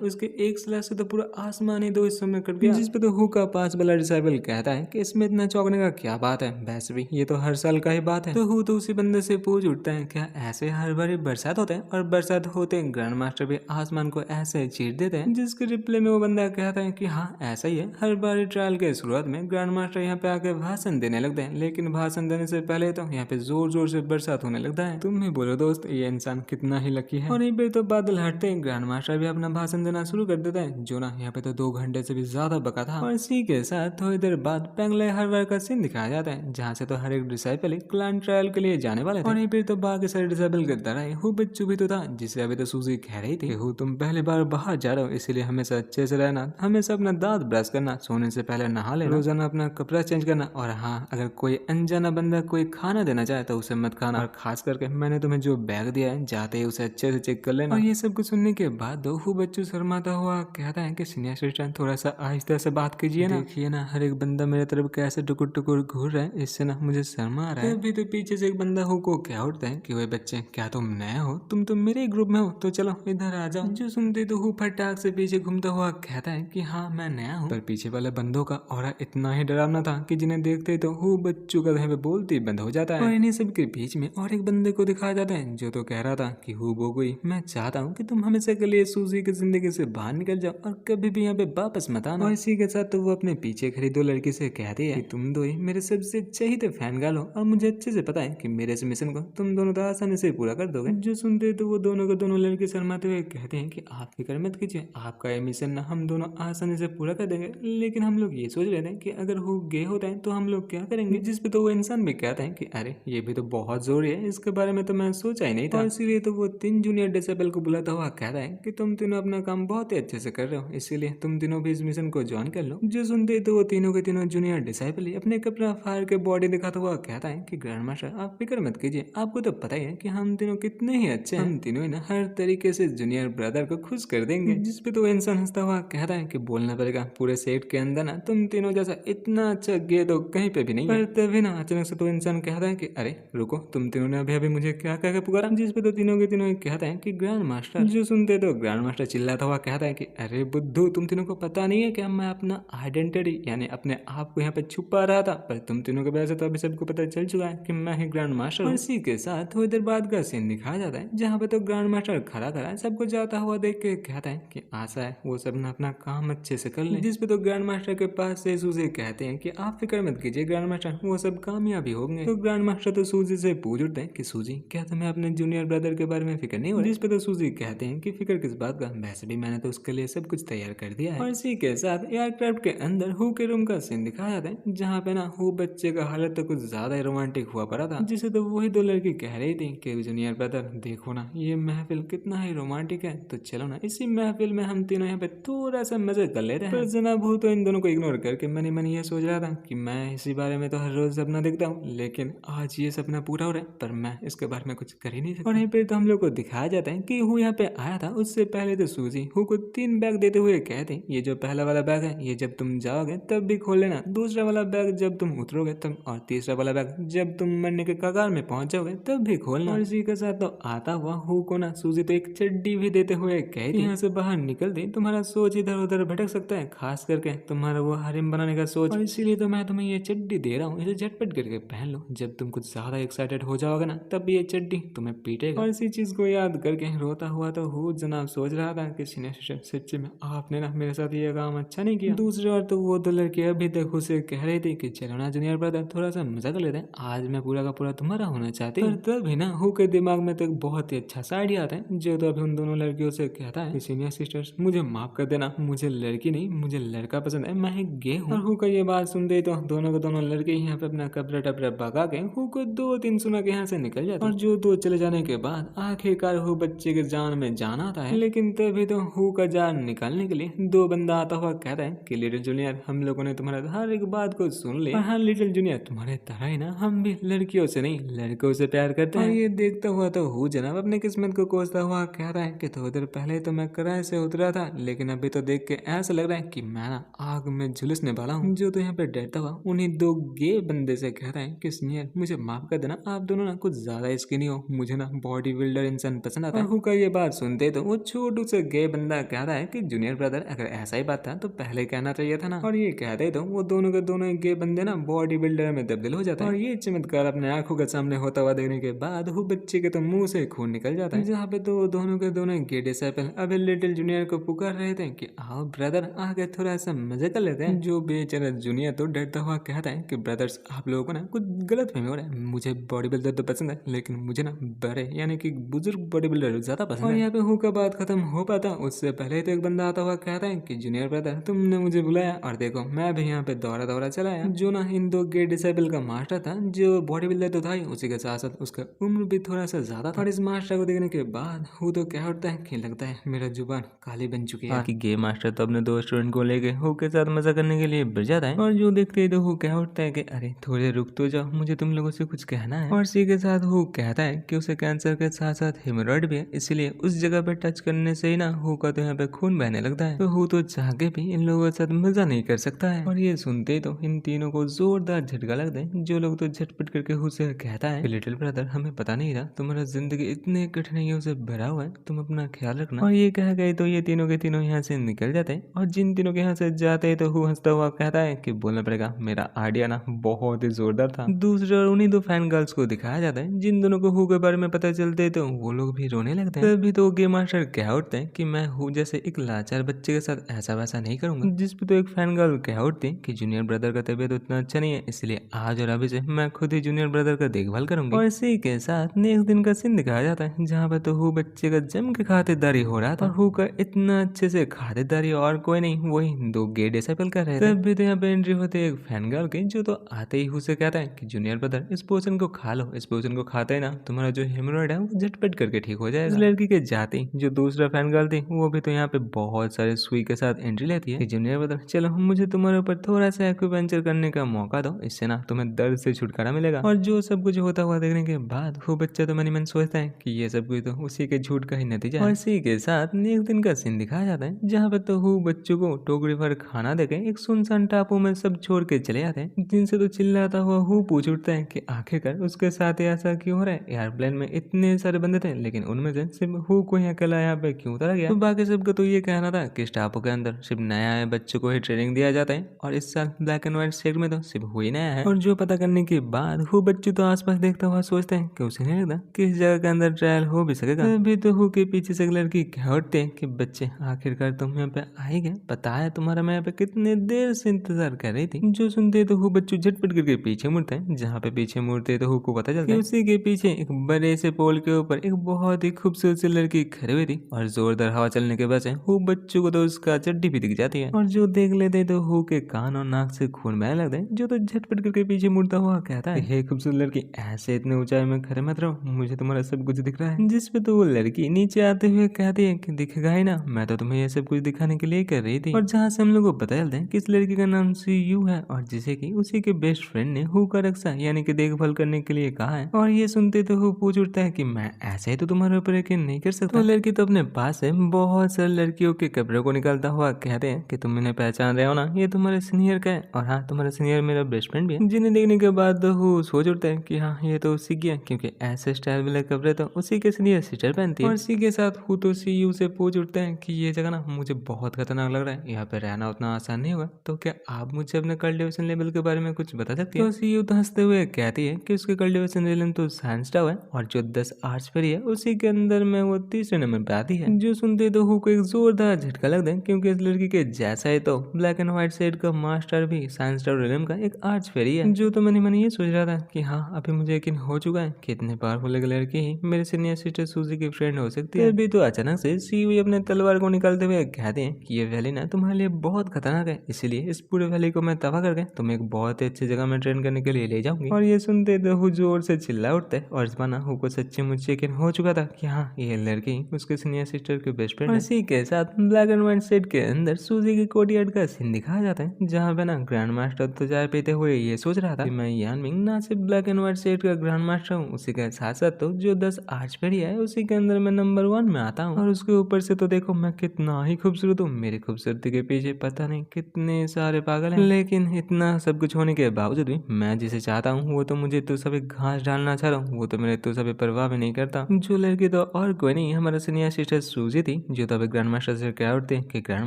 उसके एक स्लैश से तो पूरा आसमान ही दो हिस्सों में कट गया। जिस पे तो हु का पास वाला डिसाइबल कहता है कि इसमें इतना चौंकने का क्या बात है, वैसे भी ये तो हर साल का ही बात है। तो हु तो उसी बंदे से पूछ उठता है क्या ऐसे हर बार बरसात होता है? और बरसात होते ग्रैंड मास्टर भी आसमान को ऐसे चीर देते हैं। जिसके रिप्लाई में वो बंदा कहता है कि हाँ ऐसा ही है, हर बार ट्रायल के शुरुआत में ग्रैंड मास्टर यहाँ पे आके भाषण देने लगते हैं, लेकिन भाषण देने से पहले तो यहाँ पे जोर जोर से बरसात होने लगता है। तुम ही बोलो दोस्त ये इंसान कितना ही लकी है। और यहीं पे तो बादल हटते हैं, ग्रैंड मास्टर भी अपना भाषण देना शुरू कर देता है, जो ना यहाँ पे तो 2 घंटे से भी ज्यादा बका था। और इसी के साथ थोड़ी देर बाद पेंगले हर बार का सीन दिखाया जाता है, जहाँ से तो हर एक डिसाइपल क्लान ट्रायल के लिए जाने वाले थे। और यहीं पे तो बाकी सारे डिसाइपल के तरह हु बच्चू भी तो था, जिसे अभी तो सूजी कह रही थी हु तुम पहली बार बाहर जा रहे हो, इसीलिए हमेशा अच्छे से रहना, हमेशा अपना दांत ब्रश करना, सोने से पहले नहा लेना, रोजाना अपना कपड़ा चेंज करना, और हाँ अगर कोई अनजाना बंदा कोई खाना देना चाहे तो उसे मत खाना, और खास करके मैंने तुम्हें जो बैग दिया है जाते ही उसे अच्छे से चेक कर लेना। और ये सब कुछ सुनने के बाद हु बच्चू शर्माता हुआ कहता है कि सीनियर असिस्टेंट थोड़ा सा आहिस्ता से बात कीजिए ना, देखिए ना हर एक बंदा मेरे तरफ कैसे टुकुर टुकुर घूर रहा है, इससे ना मुझे शर्मा आ रहा है। तभी तो पीछे से एक बंदा हु को क्या उठता है कि वे बच्चे क्या तुम नए हो, तुम तो मेरे ग्रुप में हो, तो चलो इधर आ जाओ। जो सुनते तो हु फटाक से पीछे घूमता हुआ कहता है कि हाँ मैं नया हूँ। पर पीछे वाले बंदों का ऑरा इतना ही डरावना था कि जिन्हें देखते तो हु बच्चों का वह बोलती बंद हो जाता है। और इन्हीं सब के बीच में और एक बंदे को दिखाया जाता है, जो तो कह रहा था कि हु बोगुई मैं चाहता हूँ कि तुम हमेशा के लिए सूजी की जिंदगी से बाहर निकल जाओ और कभी भी यहाँ पे वापस मत आना। और इसी के साथ तो वो अपने पीछे खड़ी 2 लड़की से कहती है कि तुम दो ही मेरे सबसे चाहिए फैन गाल हो, और मुझे अच्छे से पता है कि मेरे इस मिशन को तुम दोनों तो आसानी से पूरा कर दोगे। जो सुनते तो वो दोनों के दोनों लड़के शर्माते हुए कहते हैं कि आप फिक्र मत कीजिए, आपका ये मिशन ना हम दोनों आसानी से पूरा कर देंगे, लेकिन हम लोग ये सोच रहे थे कि अगर वो गे होता है तो हम लोग क्या करेंगे। जिस पे तो वो इंसान भी कहता है कि अरे ये भी तो बहुत जोरी है, इसके बारे में तो मैं सोचा ही नहीं था। और इसीलिए तो वो 3 जूनियर डिसेबल को बुलाता हुआ कहता है कि तुम तीनों अपना काम बहुत ही अच्छे से कर रहे हो, इसीलिए तुम तीनों भी इस मिशन को ज्वाइन कर लो। जो सुनते तो वो तीनों के तीनों जूनियर डिसेबल अपने कपड़ा फाड़ के बॉडी दिखाता हुआ कहता है कि ग्रैंड मास्टर आप फिक्र मत कीजिए, आपको तो पता ही है कि हम तीनों कितने ही अच्छे हैं, हम तीनों ही ना हर तरीके से जूनियर ब्रदर को खुश कर देंगे। जिस पे तो वो इंसान हंसता हुआ कहता है कि बोलना पड़ेगा पूरे सेट के अंदर ना तुम तीनों जैसा इतना अच्छा गे तो कहीं पे भी नहीं है। पर तभी ना अचानक से तो इंसान कहता है कि अरे रुको, तुम तीनों ने अभी मुझे क्या कह के पुकारा। जिस पे तो तीनों के तीनों कहते हैं कि ग्रैंड मास्टर। जो सुनते तो ग्रैंड मास्टर चिल्लाता हुआ कहता है कि अरे बुद्धू, तुम तीनों को पता नहीं है कि मैं अपना आइडेंटिटी यानी अपने आप को यहाँ पे छुपा रहा था, पर तुम तीनों के वजह से तो अभी सबको पता चल चुका है कि मैं ही ग्रैंड मास्टर हूँ। इसी के साथ थोड़ी देर बाद का सीन दिखाया जाता है, जहाँ पे तो ग्रैंड मास्टर खड़ा खड़ा सबको जाता हुआ देख के कहता है कि आशा है वो सब ना अपना काम अच्छे से कर ले। जिस पे तो ग्रैंड मास्टर के पास से सूजी कहते हैं कि आप फिक्र मत कीजिए ग्रैंड मास्टर, वो सब कामयाबी होंगे। तो ग्रैंड मास्टर तो सूजी से पूछ उठते हैं कि सूजी क्या तुम्हें अपने जूनियर ब्रदर के बारे में फिक्र नहीं हो रही? जिस पे तो सूजी कहते हैं कि फिक्र किस बात का, वैसे भी मैंने तो उसके लिए सब कुछ तैयार कर दिया है। और इसी के साथ एयरक्राफ्ट के अंदर हु के रूम का सीन दिखाया जाता है, जहाँ पे ना हु बच्चे का हालत तो कुछ ज्यादा ही रोमांटिक हुआ पड़ा था, जिसे तो वही 2 लड़की कह रही थी कि जूनियर ब्रदर देखो ना ये महफिल कितना ही रोमांटिक है, तो चलो ना इसी महफिल में हम तीनों यहाँ पे थोड़ा सा मजे कर लेते हैं। पर जनाब हु तो इन दोनों को इग्नोर करके मनी मनी ये सोच रहा था कि मैं इसी बारे में तो हर रोज सपना देखता हूँ, लेकिन आज ये सपना पूरा हो रहा है, पर मैं इसके बारे में कुछ कर ही नहीं सकता। और यहीं पे तो हम लोग को दिखाया जाता है कि हु यहाँ पे आया था, उससे पहले तो सूजी हु को 3 बैग देते हुए कहते हैं ये जो पहला वाला बैग है ये जब तुम जाओगे तब भी खोल लेना, दूसरा वाला बैग जब तुम उतरोगे तब, और तीसरा वाला बैग जब तुम मरने के कगार में पहुंच जाओगे तब भी खोलना। और इसी के साथ तो आता हुआ हु को ना सूजी तो एक चड्डी भी देते हुए कहती यहाँ से बाहर निकल दे, तुम्हारा सोच इधर उधर भटक सकता है, खास करके तुम्हारा वो हरिम बनाने का सोच, और इसीलिए तो मैं तुम्हें ये चड्डी दे रहा हूँ, इसे झटपट करके पहन लो, जब तुम कुछ ज्यादा एक्साइटेड हो जाओगे ना तब ये चड्डी तुम्हें पीटेगा। और इसी चीज को याद करके रोता हुआ तो हु जनाब सोच रहा था कि सच्ची में आपने ना मेरे साथ ये काम अच्छा नहीं किया। दूसरी ओर तो वो 2 लड़के अभी तक उसे कह रही थी कि चलो ना जूनियर ब्रदर थोड़ा सा मजा कर लेते हैं, आज मैं पूरा का पूरा तुम्हारा होना चाहती हूँ। तभी ना हु के दिमाग में तो एक बहुत ही अच्छा सा आइडिया आता है, जो तो अभी उन दोनों लड़कियों से कहता है कि सीनियर सिस्टर्स मुझे माफ कर देना, मुझे लड़की नहीं मुझे लड़का पसंद है, मैं गे हूँ। और हु का ये बात सुनते तो दोनों के दोनों लड़के यहाँ पे अपना कपड़ा टपड़ा भगा के हु को 2-3 सुना के यहाँ से निकल जाते। और जो 2 चले जाने के बाद आखिरकार हु बच्चे के जान में जान आता है, लेकिन तभी तो हु का जान निकालने के लिए 2 बंदा आता हुआ कहता है कि लिटिल जूनियर हम लोगों ने तुम्हारा हर एक बात को सुन लिया, हाँ लिटिल जूनियर तुम्हारे तरह ही ना हम भी लड़कियों से नहीं लड़कों से प्यार करते हैं। और ये देखता हुआ तो हु जनाब अपने किस्मत को कोसता हुआ कह रहा है कि थोड़ी देर पहले तो मैं किराए से उतरा था, लेकिन अभी तो देख के ऐसा लग रहा है कि मैं ना आग में झुलसने वाला हूँ। जो तो यहाँ पे डरता हुआ उन्हीं दो गे बंदे से कह रहा है कि सीनियर मुझे माफ कर देना, आप दोनों ना कुछ ज्यादा स्किनी हो, मुझे ना बॉडी बिल्डर इंसान पसंद आता है। हुका ये बात सुनते तो वो छोटू से गे बंदा कह रहा है कि जूनियर ब्रदर अगर ऐसा ही बात था तो पहले कहना चाहिए था ना। और ये कहते तो वो दोनों के दोनों गे बंदे ना बॉडी बिल्डर में तब्दील हो जाता है। और ये चमत्कार अपने आंखों के सामने होता हुआ देखने के बाद वो बच्चे के तो मुंह से खून निकल जाता है। जहाँ पे तो दोनों के दोनों गे डिसाइपल अभी लिटिल जूनियर को पुकार रहे थे कि आओ ब्रदर आगे थोड़ा सा मजे कर लेते हैं। जो बेचारा जूनियर तो डरता हुआ कहता है कि ब्रदर्स आप लोगों को ना कुछ गलत फहमी हो रहा है, मुझे बॉडी बिल्डर तो पसंद है लेकिन मुझे ना बड़े यानी कि बुजुर्ग बॉडी बिल्डर ज्यादा पसंद है। और यहाँ पे हु का बात खत्म हो पाता उससे पहले तो एक बंदा आता हुआ कहता है कि जूनियर ब्रदर तुमने मुझे बुलाया और देखो मैं भी यहाँ पे दौड़ा दौड़ा चला आया। जो ना इन दो गे डिसाइपल का मास्टर था, जो बॉडी बिल्डर तो था ही, उसी के साथ साथ उसका उम्र भी थोड़ा सा ज्यादा था। और इस मास्टर को देखने के बाद हु तो क्या उठता है कि लगता है मेरा जुबान काली बन चुकी है। कि गे मास्टर तो अपने दो स्टूडेंट को लेके हु के साथ मजा करने के लिए बढ़ जाता है। और जो देखते ही तो हु क्या उठता है कि अरे थोड़े रुक तो जाओ, मुझे तुम लोगों से कुछ कहना है। और इसी के साथ हु कहता है कि उसे कैंसर के साथ साथ हेमोरॉइड भी है, इसलिए उस जगह पे टच करने से ही ना हु का तो यहाँ पे खून बहने लगता है। तो हु तो चाह के भी इन लोगों के साथ मजा नहीं कर सकता है। और ये सुनते ही तो इन तीनों को जोरदार झटका लगता है। जो लोग तो झटपट करके हु से कहता है लिटिल ब्रदर हमें पता नहीं था तुम्हारा जिंदगी इतने कठिनाइयों से भरा हुआ है, तुम अपना ख्याल रखना। और ये कह गए तो ये तीनों के तीनों यहाँ से निकल जाते हैं। और जिन तीनों के यहाँ से जाते हैं तो हु हंसता हुआ कहता है कि बोलना पड़ेगा मेरा आइडिया ना बहुत ही जोरदार था। दूसरे और उन्हीं दो फैन गर्ल्स को दिखाया जाता है। जिन दोनों को हु के बारे में पता चलते हैं तो वो लोग भी रोने लगते हैं। तभी तो गेम मास्टर कह उठते हैं कि मैं हु जैसे एक लाचार बच्चे के साथ ऐसा वैसा नहीं करूंगा। जिस पे तो एक फैन गर्ल कह उठती है कि जूनियर ब्रदर का तबीयत उतना अच्छा नहीं है, इसलिए आज और अभी से मैं खुद ही जूनियर ब्रदर का देखभाल करूंगी। और इसी के साथ नेक्स्ट दिन का सीन दिखाया जाता है जहाँ पे तो हु बच्चे का जम के खातिरदारी हो रहा था। और हु का इतना अच्छे से खातिरदारी और कोई नहीं वही दो गे डिसाइपल कर रहे थे। तब भी तो यहाँ पे एंट्री होती है एक फैन गर्ल की, जो तो आते ही हु से कहता है कि जूनियर ब्रदर इस पोषण को खा लो, इस पोषण को खाते ही ना तुम्हारा जो हेमोरॉइड है वो झटपट करके ठीक हो जाएगा। इस लड़की के जाते ही जो दूसरा फैन गर्ल थी वो भी तो यहाँ पे बहुत सारे सुई के साथ एंट्री लेती है कि जूनियर ब्रदर चलो मुझे तुम्हारे ऊपर थोड़ा सा एक्यूपेंचर करने का मौका दो, इससे ना तुम्हें दर्द से छुटकारा मिलेगा। और जो सब कुछ होता हुआ देखने के बाद वो बच्चा तो मन ही मन सोचता है कि ये सब कुछ तो उसी के झूठ का ही नतीजा है। और इसी के साथ नेक्स्ट दिन का सीन दिखाया जाता है जहाँ पे तो हु बच्चों को टोकरी भर खाना देके एक सुनसान टापू में सब छोड़ के चले जाते हैं। जिनसे तो चिल्लाता हुआ हु पूछ उठता है कि आखिरकार उसके साथ ऐसा क्यों हो रहा है, एयरप्लेन में इतने सारे बंदे थे लेकिन उनमें से सिर्फ हु को ही अकेला यहाँ पे क्यों उतारा गया। तो बाकी सबको तो ये कहना था कि इस टापू के अंदर सिर्फ नया आए बच्चों को ही ट्रेनिंग दिया जाता है और इस साल ब्लैक एंड व्हाइट सेट में तो सिर्फ हु ही नया है। और जो पता करने के बाद हु बच्चों तो आसपास देखता हुआ सोचते हैं कि उसे नहीं लगता कि इस जगह के अंदर ट्रायल हो भी सकेगा। तभी तो हु के पीछे से एक लड़की कह उठते हैं कि बच्चे आखिरकार तुम यहाँ पे आए गए, पता है तुम्हारा मैं यहाँ पे कितने देर से इंतजार कर रही थी। जो सुनते तो हु बच्चों झटपट करके पीछे मुड़ते हैं। जहाँ पे पीछे मुड़ते तो हु को पता चलता है उसी के पीछे एक बड़े से पोल के ऊपर एक बहुत ही खूबसूरत सी लड़की खड़ी हुई थी। और जोरदार हवा चलने के वजह से हु बच्चों को तो उसका चड्डी भी दिख जाती है। और जो देख लेते तो हु के कान और नाक से खून बहने लगते हैं। जो तो झटपट करके पीछे मुड़ता हुआ कहता है हे खूबसूरत लड़की ऐसे इतने ऊंचाई में खड़े मत रहो, मुझे तुम्हारा सब कुछ दिख रहा है। जिस पे तो वो लड़की नीचे आते हुए कहती है कि दिखेगा ही ना, मैं तो तुम्हें ये सब कुछ दिखाने के लिए कर रही थी। और जहाँ से हम लोग को पता चलता है कि इस लड़की का नाम सीयू है और जिसे कि उसी के बेस्ट फ्रेंड ने हु का रक्षा यानी कि देखभाल करने के लिए कहा है। और ये सुनते तो हु पूछ उठता है कि मैं ऐसे ही तो तुम्हारे ऊपर यकीन नहीं कर सकता। तो लड़की तो अपने पास से बहुत सारे लड़कियों के कपड़ों को निकालता हुआ कहते हैं कि तुम इन्हें पहचान रहे हो ना, ये तुम्हारे सीनियर का है और हाँ तुम्हारा सीनियर मेरा बेस्ट फ्रेंड भी है। जिन्हें देखने के बाद हु सोच उठता है कि हाँ ये तो उसी की है, क्योंकि ऐसे स्टाइल वाले कपड़े तो उसी के सीनियर सिस्टर पहनती है। और इसी के साथ हु तो सीयू से पूछ उठता है कि ये जगह ना मुझे बहुत खतरनाक लग रहा है, यहाँ पे रहना उतना आसान नहीं होगा, तो क्या आप मुझे अपने कल्टीवेशन लेवल के बारे में कुछ बता सकते हैं। तो सीयू तो हंसते हुए कहती है कि उसके कल्टीवेशन लेवल तो साइंस टाव है और जो 10 आर्ट्स फेरी है उसी के अंदर में वो तीसरे नंबर पे आती है। जो सुनते तो हु को एक जोरदार झटका लगता है, क्योंकि इस लड़की के जैसा ही तो ब्लैक एंड व्हाइट सेट का मास्टर भी साइंस टाव रिलम का एक आर्ट्स फेरी है। जो तो मैंने ये सोच रहा था कि हाँ अभी मुझे यकीन हो चुका है कि इतने पावरफुल एक लड़की ही मेरे सीनियर सिस्टर सूजी की फ्रेंड हो सकती है। अभी तो अचानक से सीयू अपने तलवार को निकालते हुए कहते हैं कि ये वैली ना तुम्हारे लिए बहुत खतरनाक है, इसीलिए इस पूरे वैली को मैं तबाह करके तुम्हें एक बहुत ही अच्छी जगह में ट्रेन करने के लिए ले जाऊंगी। और ये सुनते तो हु जोर से चिल्ला उठते और इस बार ना हु को सच्ची मुझे यकीन हो चुका था कि हाँ ये लड़की उसके सीनियर सिस्टर के बेस्ट फ्रेंड है। इसी के साथ ब्लैक एंड व्हाइट सेट के अंदर सूजी की कोर्टयार्ड का सीन दिखाया जाता है, जहाँ पे ना ग्रैंड मास्टर तो चाय पीते हुए ये सोच रहा था कि मैं यानमिंग ना सिर्फ ब्लैक एंड व्हाइट सेट का ग्रैंड मास्टर हूँ, उसी के साथ साथ तो जो 10 आर्च फेरी है उसी के अंदर मैं नंबर 1 में आता हूँ। और उसके ऊपर से तो देखो मैं कितना ही खूबसूरत हूँ। मेरी खूबसूरती के पीछे पता नहीं कितने सारे पागल हैं, लेकिन इतना सब कुछ होने के बावजूद भी मैं जिसे चाहता हूँ वो तो मुझे तो सभी घास डालना चाह रहा हूँ, वो तो मेरे तो सभी परवाह भी नहीं करता। जो लड़की तो और कोई नहीं, हमारा सीनियर सिस्टर सूजी थी, जो तो अभी ग्रैंड मास्टर से क्या उठते कि ग्रैंड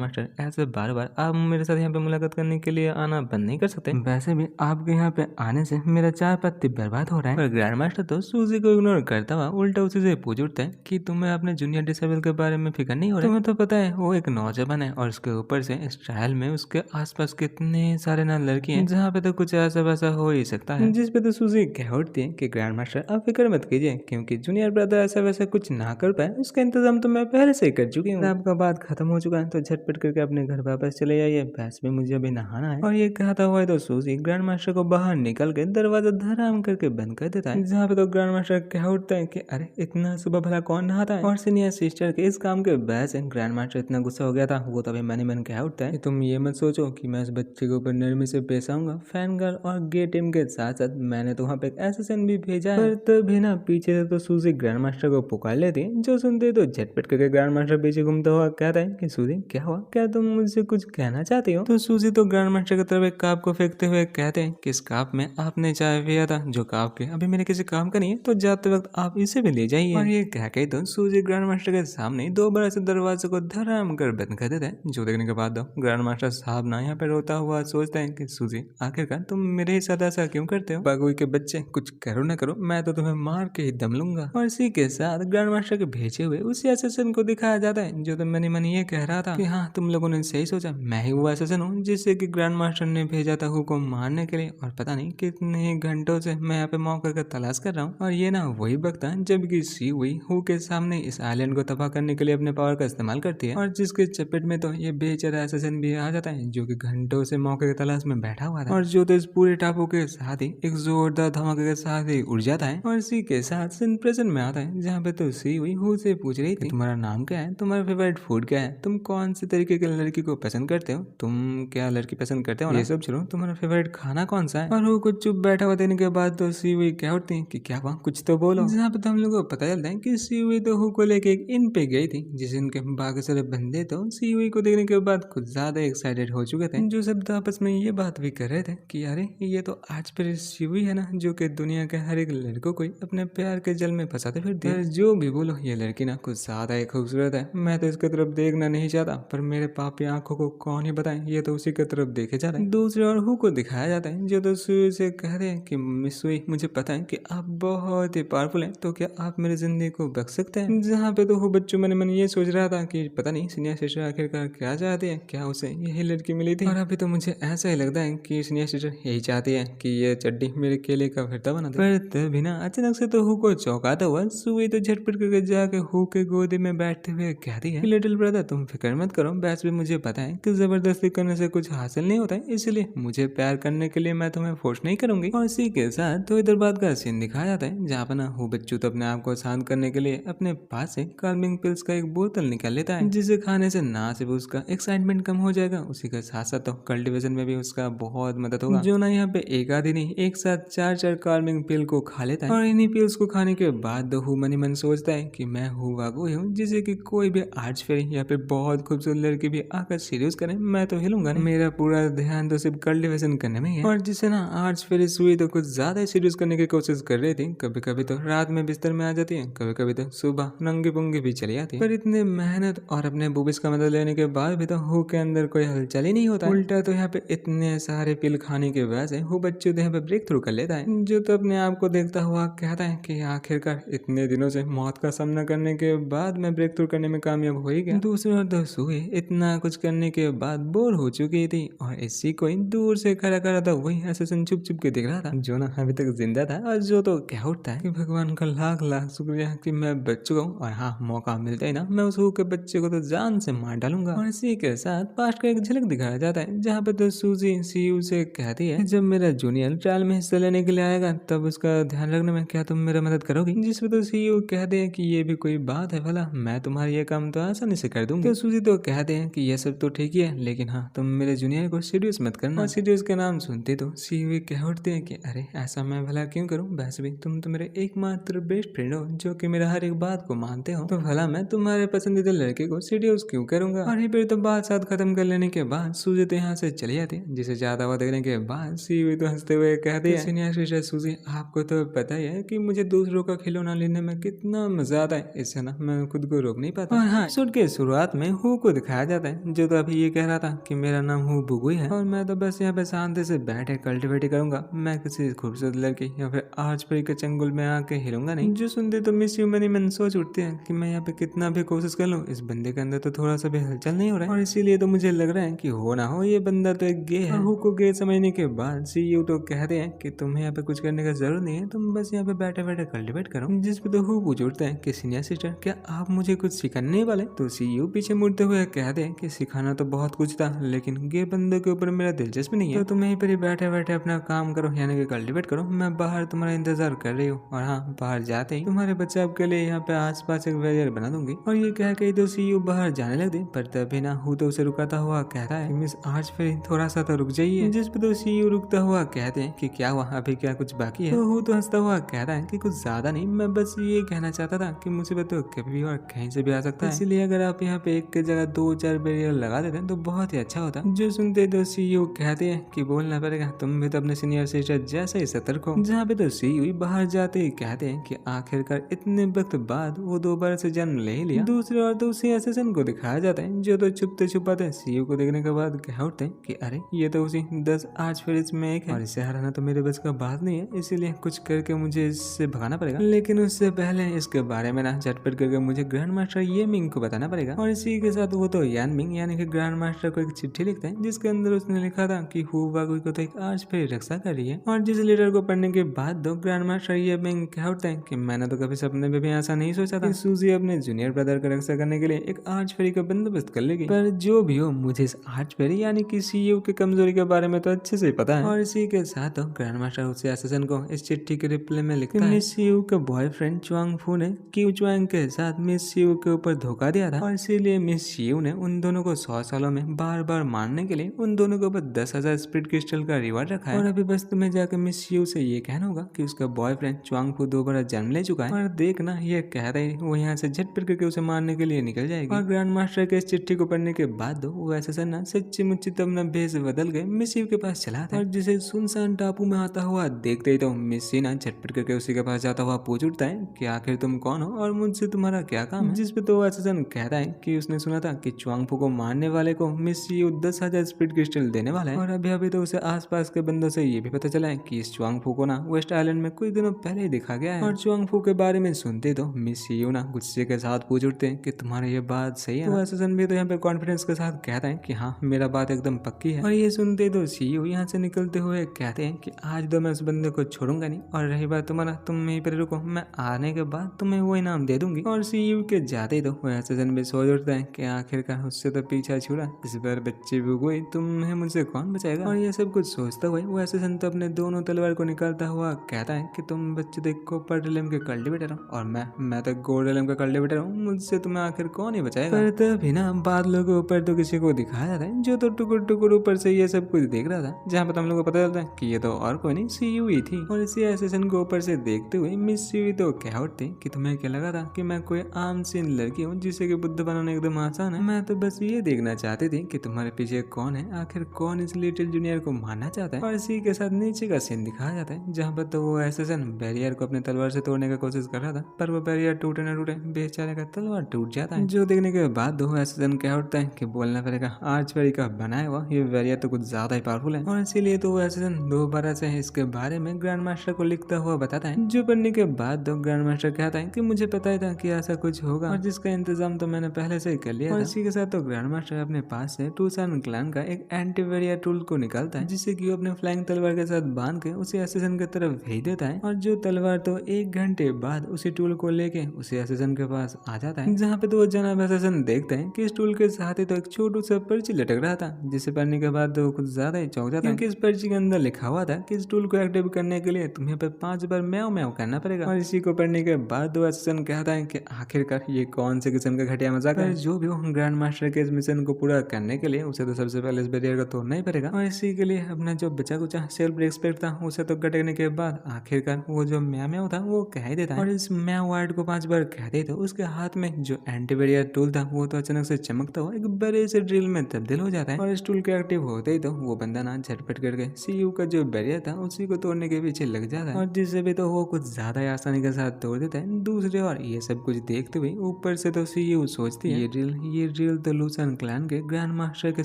मास्टर ऐसे बार बार आप मेरे साथ यहाँ पे मुलाकात करने के लिए आना बंद नहीं कर सकते। वैसे भी आपके यहाँ पे आने से मेरा चाय पत्ती बर्बाद हो रहा है। पर ग्रैंड मास्टर तो सूजी को इग्नोर करता हुआ उल्टा उसी से पूछ उठता है कि तुम्हें अपने जूनियर डिसेबल के बारे में फिक्र नहीं हो रहा? तुम्हें तो पता है वो एक नौजवान है और उसके ऊपर से स्टाइल में उसके आसपास कितने सारे ना लड़की हैं, जहाँ पे तो कुछ ऐसा वैसा हो ही सकता है। जिस पे तो सूजी कह उठती है कि ग्रैंड मास्टर आप फिक्र मत कीजिए, क्योंकि जूनियर ब्रदर ऐसा वैसा कुछ ना कर पाए उसका इंतजाम तो मैं पहले से ही कर चुकी हूँ। आपका बात खत्म हो चुका है तो झटपट करके अपने घर वापस चले जाइए, वैसे भी मुझे अभी नहाना है। और ये कहता हुआ तो सूजी ग्रैंड मास्टर को बाहर निकल के दरवाजा धड़ाम करके बंद कर देता है, जहाँ पे तो ग्रैंड मास्टर कह उठता है कि अरे इतना सुबह भला कौन नहाता है। और सीनियर सिस्टर के इस काम के वजह से ग्रैंड मास्टर इतना गुस्सा हो गया था, वो तभी मन ही मन कह उठता है कि तुम ये मत सोचो कि मैं इस बच्चे के ऊपर नरमी से पेश आऊंगा। फैन गर्ल और गे टीम के साथ साथ मैंने तो वहाँ पे एक एसेसिन भी भेजा है। पर तभी ना पीछे से तो सूजी ग्रैंड मास्टर को पुकार लेती है, जो सुनते तो झटपट करके ग्रैंड मास्टर पीछे घूमता हुआ कहता है कि सूजी क्या हुआ, क्या तुम मुझसे कुछ कहना चाहती हो? तो सूजी तो ग्रैंड मास्टर की तरफ एक काप को फेंकते हुए कहते हैं कि इस काप में आपने चाय पिया था, जो काप के अभी मेरे किसी काम का नहीं है, तो जाते वक्त आप इसे भी ले जाइए। और ये कह के तो सूजी ग्रैंड मास्टर के सामने दो बड़े से दरवाजे को धड़ाम कर बंद कर देता है, जो देखने के बाद ग्रैंड मास्टर साहब ना यहाँ पे रोता हुआ सोचते हैं कि सूजी आखिरकार तुम मेरे ही साथ ऐसा क्यों करते हो? बागुई के बच्चे कुछ करो ना करो, मैं तो तुम्हें मार के ही दम लूंगा। और इसी के साथ ग्रैंड मास्टर के भेजे हुए उसी एसेसिन को दिखाया जाता है, जो तो मनी मनी ये कह रहा था कि हाँ तुम लोगों ने सही सोचा, मैं ही वो एसेसिन हूँ जिससे कि ग्रैंड मास्टर ने भेजा था हु को मारने के लिए। और पता नहीं कितने घंटों से मैं यहाँ पे मौके का तलाश कर रहा हूँ। और ये ना वही वक्त है जबकि सी हुई हु के सामने इस आइलैंड को तबाह करने के लिए अपने पावर का इस्तेमाल करती है, और जिसके चपेट में तो ये बेचारा एसेसिन भी आ जाता है, जो कि घंटों से मौके की तलाश में बैठा हुआ था। और जो तो इस पूरे टापू के साथ ही एक जोरदार धमाके के साथ ही उड़ जाता है। और इसी के साथ सीन प्रेजेंट में आता है, जहाँ पे तो सी हुई हु से पूछ रही थी तुम्हारा नाम क्या है, तुम्हारा फेवरेट फूड क्या है, तुम कौन से तरीके की लड़की को पसंद करते हो, तुम क्या लड़की पसंद करते हो, ये सब छोड़ो, तुम्हारा फेवरेट खाना कौन सा है? और वो कुछ चुप बैठा हुआ देने के बाद तो सी हुई क्या उठती है कि क्या हुआ, कुछ तो बोलो। जहाँ पे तो हम लोग को पता चलता है कि सी हुई तो हु को लेके एक इन पे गई थी, जिस इनके बाकी सारे बंदे तो सी हुई को देखने के बाद कुछ ज्यादा एक्साइटेड हो चुके थे, जो सब तो आपस में ये बात भी कर रहे थे कि अरे ये तो आज फिर सी हुई है ना, जो कि दुनिया के हर एक लड़कों को अपने प्यार के जल में फंसाते फिरती है। जो भी बोलो ये लड़की ना कुछ ज्यादा ही खूबसूरत है, मैं तो इसकी तरफ देखना नहीं चाहता, पर मेरे पापी आंखों को कौन ही बताए, ये तो उसी की तरफ देखे जाते हैं। दूसरे और हु को दिखाया जाता है, जो तो सुई से कह रहे हैं कि मिस सुई मुझे पता है कि आप बहुत ही पावरफुल हैं, तो क्या आप मेरी जिंदगी को बख्श सकते हैं? जहाँ पे तो हु बच्चों मन मन ये सोच रहा था कि पता नहीं सीनियर सिस्टर आखिरकार क्या चाहती है, क्या उसे यही लड़की मिली थी। और अभी तो मुझे ऐसा ही लगता है कि सीनियर सिस्टर यही चाहती है कि ये चड्डी मेरे केले का भरता बना दे। पर तभी ना अचानक से तो हु को चौंकाता हुआ सुई तो झटपट करके जाके हु के गोदी में बैठते हुए कहती है लिटिल ब्रदर तुम फिक्र मत करो, वैसे भी मुझे पता है कि जबरदस्ती करने से कुछ हासिल नहीं होता है, इसलिए मुझे प्यार करने के लिए मैं तुम्हें फोर्स नहीं करूंगी। और इसी के साथ तो इधर बाद का सीन दिखाया जाता है, जहाँ पर ना हु बच्चू तो अपने आप को शांत करने के लिए अपने पास से कार्मिंग पिल्स का एक बोतल निकाल लेता है, जिसे खाने से ना सिर्फ उसका एक्साइटमेंट कम हो जाएगा, उसी के साथ साथ तो कल्टिवेशन में भी उसका बहुत मदद होगा। जो ना यहाँ पे एक आधी नहीं एक साथ चार चार कार्मिंग पिल को खा लेता है। और इन्हीं पिल्स को खाने के बाद हु मन ही मन सोचता है कि मैं हु वागू हूँ, जिसे कि कोई भी आर्च फेरी या फिर बहुत खूबसूरत लड़की भी आकर सीरियस करे मैं तो हिलूंगा नहीं, मेरा पूरा ध्यान तो सिर्फ कल्टिवेशन करने में ही है। और जिसे ना आर्च फेरी सुई तो कुछ ज्यादा सीरियस करने की कोशिश कर रही थी, कभी कभी तो रात में बिस्तर में आ जाती है, कभी कभी तो सुबह नंगी पुंगी भी चली जाती है। पर इतने मेहनत और अपने बुबिस का मदद लेने के बाद भी तो हु के अंदर कोई हलचल ही नहीं होता, उल्टा तो यहाँ पे इतने सारे पिल खाने की वजह से हु बच्चों यहाँ पे ब्रेक थ्रू कर लेता है, जो तो अपने आप को देखता हुआ कहता है कि आखिरकार इतने दिनों से मौत का सामना करने के बाद मैं ब्रेक थ्रू करने में कामयाब हो ही गया। दूसरी ओर तो सुई इतना कुछ करने के बाद बोर हो चुकी थी, और इसी को दूर से खड़ा करा था वही एसेसिन छुप छुप के दिख रहा था, जो ना अभी तक जिंदा था। और जो तो कह उठता है कि भगवान का लाख लाख शुक्रिया कि मैं बच चुका हूँ, और हाँ मौका मिलता ही ना मैं उस हु के बच्चे को तो जान से मार डालूंगा। और इसी के साथ पास्ट का एक झलक दिखाया जाता है, जहाँ पे तो सूजी सीयू से कहती है जब मेरा जूनियर ट्रायल में हिस्सा लेने के लिए आएगा तब उसका ध्यान रखने में क्या तुम मेरा मदद करोगी? जिसमें तो सीयू कहते हैं कि ये भी कोई बात है, भला मैं तुम्हारा ये काम तो आसानी से कर दूंगी। तो सूजी तो कहते हैं कि ये सब तो ठीक ही है, लेकिन हाँ तुम मेरे जूनियर को सीरियस मत करना। और सीरियस के नाम सुनते तो सीयू कह उठते हैं कि अरे ऐसा मैं भला क्यों करूँ, वैसे भी तुम तो मेरे एकमात्र बेस्ट फ्रेंड हो, जो कि मेरा हर एक बात बात को मानते हो तो भला मैं तुम्हारे पसंदीदा लड़के को सीडीएस क्यों करूंगा। और फिर तो बात साथ खत्म कर लेने के बाद सूजी तो यहाँ से चली जाती है, जिसे जाता हुआ देखने के बाद सीवी तो हंसते हुए कहती है, सीनियर सिस्टर सूजी आपको तो पता ही है कि मुझे दूसरों का खिलौना लेने में कितना मजा आता है, इससे ना मैं खुद को रोक नहीं पाता। और हाँ, एपिसोड के शुरुआत में हु को दिखाया जाता है, जो तो अभी ये कह रहा था कि मेरा नाम हु बुगुई है और मैं तो बस यहाँ पे शांति से बैठे कल्टिवेट करूंगा, मैं किसी खूबसूरत लड़की या फिर आर्च परी के चंगुल में आके हिलूंगा नहीं। जो सुनते तो मिस यू मनी मन सोच उठते हैं कि मैं यहाँ पे कितना भी कोशिश कर लूँ, इस बंदे के अंदर तो थोड़ा सा भी हलचल नहीं हो रहा है और इसीलिए तो मुझे लग रहा है कि हो ना हो ये बंदा तो एक गे है। हु को गे समझने के बाद सीयू तो कहते हैं कि तुम्हें यहाँ पे कुछ करने का जरूरत नहीं है, तुम बस यहाँ पे बैठे बैठे कल्टिवेट करो। जिस पे तो हु पूछ उठता है कि सीनियर सिस्टर क्या आप मुझे कुछ सिखाने नहीं वाले। तो सीयू पीछे मुड़ते हुए कहते हैं कि सिखाना तो बहुत कुछ था, लेकिन गे बंदे के ऊपर मेरा दिलचस्पी नहीं है, तो तुम यहीं पर बैठे बैठे अपना काम करो, यानी कि कल्टिवेट करो, मैं बाहर तुम्हारा इंतजार कर रही हूँ। और हाँ, बाहर जाते ही तुम्हारे बचाव के लिए यहाँ पे आसपास एक बैरियर बना दूंगी। और ये कह के तो सीयू बाहर जाने लगती, पर तभी ना हु तो उसे रुकाता हुआ कहता है मिस आर्च फेरी थोड़ा सा तो रुक जाइए। जिस पे तो सीयू रुकता हुआ कहते हैं कि क्या हुआ, अभी क्या कुछ बाकी है। तो हु तो हंसता हुआ कहता है कि कुछ ज्यादा नहीं, मैं बस ये कहना चाहता था कि मुसीबत तो कभी भी और कहीं से भी आ सकता है, इसलिए अगर आप यहाँ पे एक की जगह 2-4 बैरियर लगा देते तो बहुत ही अच्छा होता। जो सुनते तो सीयू कहते हैं कि बोलना पड़ेगा, तुम भी तो अपने सीनियर सिस्टर जैसे ही सतर्क हो। जहाँ पे तो सीयू बाहर जाते ही कहते हैं कि आखिरकार इतने वक्त बाद वो दोबारा से जन्म ले ही लिया। दूसरी ओर तो उसी असिस्टेंट को दिखाया जाता है, जो तो छुपते छुपाते सीयू को देखने के बाद कह उठते हैं कि अरे ये तो उसी 10 आर्च फेरीज में एक है और इसे हराना तो मेरे बस का बात नहीं है, इसीलिए कुछ करके मुझे इससे भगाना पड़ेगा। लेकिन उससे पहले इसके बारे में ना झटपट करके मुझे ग्रैंड मास्टर ये मिंग को बताना पड़ेगा। और इसी के साथ वो तो यान मिंग यानी कि ग्रैंड मास्टर को एक चिट्ठी लिखता है, जिसके अंदर उसने लिखा था कि हु बागुई को तो एक आर्च फेरी रक्षा कर रही है। और जिस लीडर को पढ़ने के बाद दो ग्रैंड मास्टर ये मिंग कह उठते हैं कि मैंने तो कभी सपने में भी ऐसा नहीं सोचा था कि सूजी अपने जूनियर ब्रदर को रक्षा करने के लिए एक आर्च फेरी का बंदोबस्त कर लेगी। पर जो भी हो, मुझे इस आर्च फेरी यानी कि सीयू की कमजोरी के बारे में तो अच्छे से पता है। और इसी के साथ ग्रैंड मास्टर उसे असिस्टेंट को इस चिट्ठी के रिप्लाई में लिखता है मिस सीयू का बॉयफ्रेंड च्वांग फू ने क्यू च्वांग के साथ मिस सीयू के ऊपर धोखा दिया था और इसीलिए मिस सीयू ने उन दोनों को 100 सालों में बार बार मारने के लिए उन दोनों के ऊपर 10,000 स्पिरिट क्रिस्टल का रिवार्ड रखा है। और अभी बस तुम्हें जाकर मिस सीयू से ये कहना होगा कि उसका बॉयफ्रेंड च्वांग फू दोबारा जन्म ले चुका है। और देखना ये कह रही वो यहाँ से झटपट करके उसे मारने के लिए निकल जाएगी। और ग्रैंड मास्टर के इस चिट्ठी को पढ़ने के बाद वो ऐसा ना सच्ची मुच्ची तो अपना भेष बदल गए मिस्सी के पास चला था और जिसे सुनसान टापू में आता हुआ देखते ही तो मिस्सी ना झटपट करके उसी के पास जाता हुआ पूछ उठता है कि आखिर तुम कौन हो और मुझसे तुम्हारा क्या काम है। जिस पे तो एसेसन कहता है कि उसने सुना था कि च्वांगफू को मारने वाले को मिस्सी 10,000 स्पिरिट क्रिस्टल देने वाला है। और अभी अभी तो उसे आसपास के बंदों से ये भी पता चला है कि इस च्वांगफू को ना वेस्ट आइलैंड में कुछ दिनों पहले ही देखा गया है। और च्वांगफू के बारे में सुनते तो मिस्सी ना गुस्से के साथ पूछ उठते हैं कि तुम्हारा ये बात सही है। तो एसेसन भी तो यहाँ पे कॉन्फिडेंस के साथ कहता है कि हाँ मेरा बात एकदम पक्की है। और ये सुनते तो सीयू यहाँ से निकलते हुए कहते हैं कि आज तो मैं उस बंदे को छोड़ूंगा नहीं और रही बात तुम्हारा, तुम यहीं पर रुको, मैं आने के बाद तुम्हें वो इनाम दे दूंगी। और सीयू के जाते तो वो एसेसन भी सोच उठता है कि आखिरकार उससे तो पीछा छुड़ा, इस बार बच्चे भी हुए, तुम्हें मुझसे कौन बचाएगा। और ये सब कुछ सोचता हुए वो एसेसन तो अपने दोनों तलवार को निकालता हुआ कहता है कि तुम बच्चे तो कॉपर डिलम के कल्टिवेटर हो और मैं तो गोल्ड डिलम का कल्टिवेटर हूँ, मुझसे तुम्हें आखिर कौन ही बचाएगा। पर तभी ना बादलों के ऊपर तो किसी को दिखाया जाता है जो तो टुकुर टुकुर ऊपर से ये सब कुछ देख रहा था, जहाँ पर हम लोग को पता चलता है कि ये तो और कोई नहीं सीयू ही थी। और इसी एसेसन को ऊपर से देखते हुए मिस सीयू तो कह उठते कि तुम्हें क्या लगा था कि मैं कोई आम सी लड़की हूँ जिसे कि बुद्ध बनाना एकदम आसान है। मैं तो बस ये देखना चाहती थी कि तुम्हारे पीछे कौन है, आखिर कौन इस लिटिल जूनियर को मारना चाहता है। और इसी के साथ नीचे का सीन दिखाया जाता है जहाँ पर तो वो एसेसन बैरियर को अपने तलवार से तोड़ने का कोशिश कर रहा था, पर वो बैरियर टूटे न टूटे बेचारे का तलवार टूट जाता है। जो देखने के बाद दो एसेसन कह उठता है कि बोलना पड़ेगा आर्च फेरी का बनाया हुआ ये बैरियर तो कुछ ज्यादा ही पावरफुल है। और इसीलिए तो वो एसेसन दोबारा से इसके बारे में ग्रैंड मास्टर को लिखता हुआ बताता है। जो पढ़ने के बाद दो ग्रैंड मास्टर कहता है कि मुझे पता ही था कि ऐसा कुछ होगा और जिसका इंतजाम तो मैंने पहले से ही कर लिया था। इसी के साथ तो ग्रैंड मास्टर अपने पास से टूसान क्लैन का एक एंटी बैरियर टूल को निकालता है, जिससे कि वो अपने फ्लाइंग तलवार के साथ बांध के उसे एसेसन की तरफ भेज देता है। और जो तलवार तो 1 घंटे बाद उसी टूल को लेके उसे एसेसन के पास आ जाता है, जहाँ पे तो वो जनाब एसेसन देखते हैं कि इस टूल के साथ ही तो एक छोटू सा पर्ची लटक रहा था, जिसे पढ़ने के बाद तो कुछ ज्यादा ही चौंक जाता है क्योंकि इस पर्ची के अंदर लिखा हुआ था कि इस टूल को एक्टिव करने के लिए तुम्हें पे 5 बार म्याऊ म्याऊ करना पड़ेगा। और इसी को पढ़ने के बाद दो एसेसन कहता है कि आखिरकार ये कौन से किस्म का घटिया मजाक है। जो भी हो ग्रैंड मास्टर के इस मिशन को पूरा करने के लिए उसे तो सबसे पहले इस बैरियर को तोड़ना ही पड़ेगा। और इसी के लिए अपना जो बचा कुचा सेल्फ रिस्पेक्ट था उसे तो कटने के बाद आखिरकार वो जो म्याऊ म्याऊ था वो कह ही देता है। और इस म्याऊ वर्ड को 5 बार कहते ही तो उसके हाथ में जो एंटी बैरियर टूल था वो तो अचानक से चमकता हुआ एक बड़े से ड्रिल में तब्दील हो जाता है। और इस टूल के एक्टिव होते ही तो वो बंदा ना झटपट करके सीयू का जो बैरियर था उसी को तोड़ने के पीछे लग जाता है, और जिससे भी तो वो कुछ ज्यादा ही आसानी के साथ तोड़ देता है। दूसरे और ये सब कुछ देखते हुए ऊपर से तो सीयू सोचती है ये ड्रिल तो लूसन क्लैन के ग्रैंड मास्टर के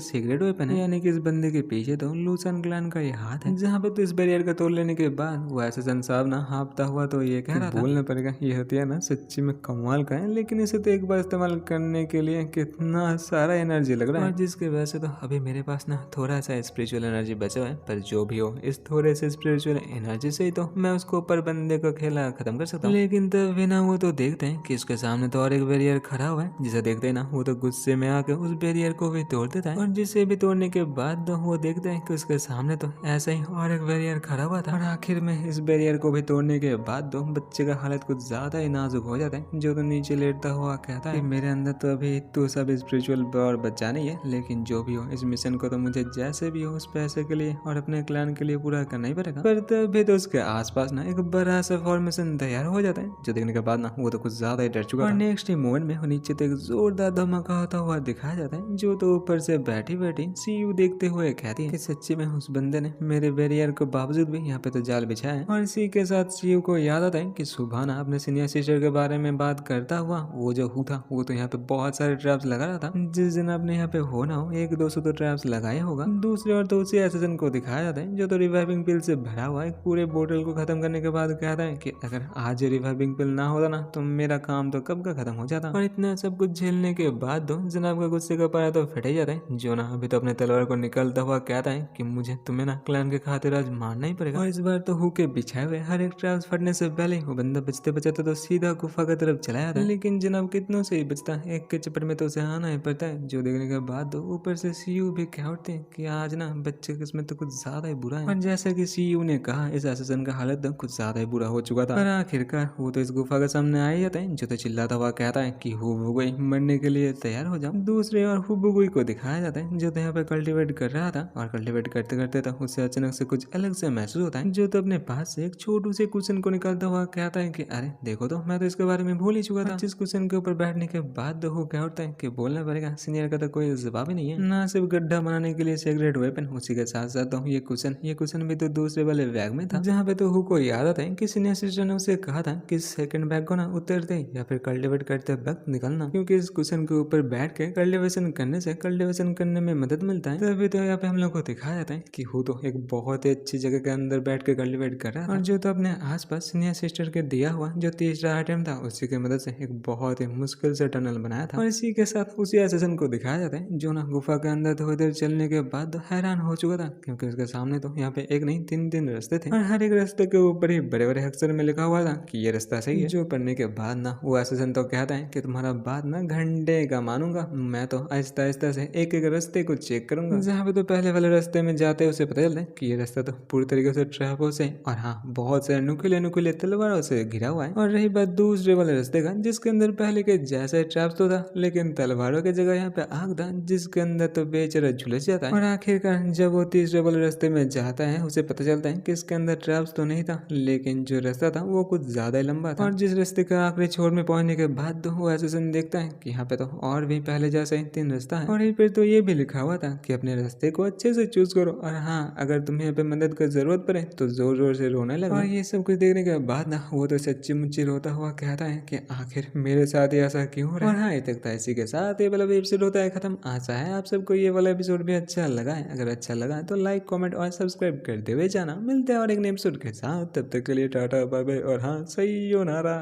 सीक्रेट वेपन है, यानी कि इस बंदे के पीछे तो लूसन क्लैन का ये हाथ है। जहाँ पे तो इस बैरियर का तोड़ लेने के बाद वो एसेसन साहब ना हाँपता हुआ तो ये कह रहा था, बोलना पड़ेगा ये हथियार ना सच्ची में कमाल का है, लेकिन इसे तो एक बार इस्तेमाल करने के लिए कितना सारा एनर्जी लग रहा है, और जिसके वजह से तो अभी मेरे पास ना थोड़ा सा स्पिरिचुअल एनर्जी बचा है। पर जो भी हो इस थोड़े से स्पिरिचुअल एनर्जी से ही तो मैं उसको ऊपर बंदे का खेला खत्म कर सकता हूँ। लेकिन तब भी ना वो तो देखते हैं कि इसके सामने तो और एक बैरियर खड़ा हुआ है, जिसे देखते हैं ना वो तो गुस्से में आके उस बैरियर को भी तोड़ देता है। और जिसे भी तोड़ने के बाद तो वो देखते हैं कि उसके सामने तो ऐसा ही और एक बैरियर खड़ा हुआ था। और आखिर में इस बैरियर को भी तोड़ने के बाद तो बच्चे का हालत कुछ ज्यादा ही नाजुक हो जाता है, जो तो नीचे लेटता हुआ कहता है कि मेरे अंदर तो अभी तो सब स्पिरिचुअल पावर बचा नहीं है, लेकिन जो भी हो इस मिशन को तो मुझे जैसे भी हो उस पैसे के लिए और अपने क्लैन के लिए पूरा करना ही पड़ेगा। पर तभी तो उसके आसपास ना एक बड़ा सा फॉर्मेशन तैयार हो जाता है, जो देखने के बाद ना वो तो कुछ ज्यादा ही डर चुका था। और नेक्स्ट मोमेंट में नीचे तो एक जोरदार धमाका होता हुआ दिखाया जाता है, जो तो ऊपर से बैठी बैठी सीयू देखते हुए कहती है कि सच्ची में उस बंदे ने मेरे बैरियर के बावजूद भी यहाँ पे तो जाल बिछाया है। और इसी के साथ सीयू को याद आता है कि सुबह ना अपने सीनियर सिस्टर के बारे में बात करता हुआ वो जो था वो तो यहाँ पे बहुत सारे ट्रैप्स लगा रहा था। जिस दिन आपने यहाँ पे हो ना हो 100-200 तो ट्रैप्स लगाए होगा। दूसरे और तो उसी एसेसन को दिखाया जाता है जो तो रिवाइविंग पिल से भरा हुआ एक पूरे बोतल को खत्म करने के बाद कहता है कि अगर आज रिवाइविंग पिल ना होता ना तो मेरा काम तो कब का खत्म हो जाता। और इतना सब कुछ झेलने के बाद तो जनाब का गुस्से का पारा तो फट ही जाता है, जो ना अभी तो अपने तलवार को निकलता हुआ कहता है कि मुझे तुम्हें ना क्लैन के खातिर आज मारना ही पड़ेगा। और इस बार तो हुके बिछाए हुए हर एक ट्रैप्स फटने से पहले वो बंदा बचते बचाते तो सीधा गुफा की तरफ चला जाता है। लेकिन जनाब कितनों से ही बचता है, एक के चक्कर में तो उसे आना ही पड़ता है, जो देखने के बाद तो ऊपर से सीयू भी कह उठते हैं कि आज ना बच्चे की किस्मत तो कुछ ज्यादा ही बुरा है। और जैसा कि सीयू ने कहा इस एसेसन का हालत तो कुछ ज्यादा ही बुरा हो चुका था। पर आखिरकार वो तो इस गुफा के सामने आ ही जाता है, जो तो चिल्लाता हुआ कहता है कि हुबुगुई मरने के लिए तैयार हो जाओ। दूसरे और हुबुगुई को दिखाया जाता है, जो तो यहाँ पे कल्टिवेट कर रहा था, और कल्टिवेट करते करते तो उसे अचानक से कुछ अलग से महसूस होता है, जो तो अपने पास से एक छोटू से कुशन को निकालता हुआ कहता है कि अरे देखो तो मैं तो इसके बारे में भूल ही चुका था। जिस कुशन के ऊपर बैठने के बाद तो वो क्या होता है कि बोलना पड़ेगा सीनियर का तो कोई जवाब ही नहीं है, ना सिर्फ गड्ढा बनाने के लिए सीक्रेट वेपन, उसी के साथ साथ तो ये कुशन भी तो दूसरे वाले बैग में था। जहाँ पे तो हु को याद आता है कि सीनियर सिस्टर ने उसे कहा था कि सेकंड बैग को ना उतरते या फिर कल्टिवेट करते वक्त निकलना, क्योंकि इस कुशन के ऊपर बैठ के कल्टिवेशन करने से कल्टिवेशन करने में मदद मिलता है। तभी तो यहाँ पे हम लोग को दिखाया जाता है कि हु तो एक बहुत ही अच्छी जगह के अंदर बैठ के कल्टिवेट कर रहा था, और जो तो अपने आसपास सीनियर सिस्टर के दिया हुआ जो तीसरा आइटम था उसी की मदद से एक बहुत ही मुश्किल से टनल बनाया था। और इसी के साथ उसी एसेसन को दिखाया जाता है, जो ना गुफा के अंदर थोड़ी देर चलने के बाद तो हैरान हो चुका था, क्योंकि उसके सामने तो यहाँ पे एक नहीं तीन रास्ते थे, और हर एक रास्ते के ऊपर ही बड़े बड़े अक्षर में लिखा हुआ था कि ये रास्ता सही है। जो पढ़ने के बाद ना वो एसेसन तो कहता है कि तुम्हारा बात ना घंटे का मानूंगा, मैं तो आहिस्ता आहिस्ता से एक एक रास्ते को चेक करूंगा। जहाँ पे तो पहले वाले रास्ते में जाते उसे पता चलता है कि ये रास्ता तो पूरी तरीके से ट्रैपों से और हाँ बहुत से नुकीले तलवारों से घिरा हुआ है। और रही बात दूसरे वाले रास्ते का, जिसके अंदर पहले के जैसा ट्रैप्स तो था, लेकिन तलवारों की जगह यहाँ पे आग था, जिसके अंदर तो बेचारा झुलस जाता है। और आखिरकार जब वो तीसरे वाले रास्ते में जाता है उसे पता चलता है कि इसके अंदर ट्रैप्स तो नहीं था, लेकिन जो रास्ता था वो कुछ ज्यादा ही लंबा था। और जिस रास्ते का आखिरी छोर में पहुंचने के बाद तो वो एसेसन देखता है कि यहाँ पे तो और भी पहले जैसा ही 3 रास्ता है, और यहीं पर तो ये भी लिखा हुआ था कि अपने रास्ते को अच्छे से चूज करो, और हाँ अगर तुम्हें यहाँ पे मदद की जरूरत पड़े तो जोर जोर से रोने लगा। और ये सब कुछ देखने के बाद ना वो तो सच्ची मुच्ची रोता हुआ कहता है कि आखिर मेरे साथ ही ऐसा क्यों हो रहा है। और हाँ ये तक था, इसी के साथ ये वाला एपिसोड होता है खत्म। आशा है आप सबको ये वाला एपिसोड भी अच्छा लगा है। अगर अच्छा लगा तो लाइक कमेंट और सब्सक्राइब करते हुए जाना। मिलते हैं और एक नए एपिसोड के साथ, तब तक के लिए टाटा बाय बाय और हाँ सही हो नारा।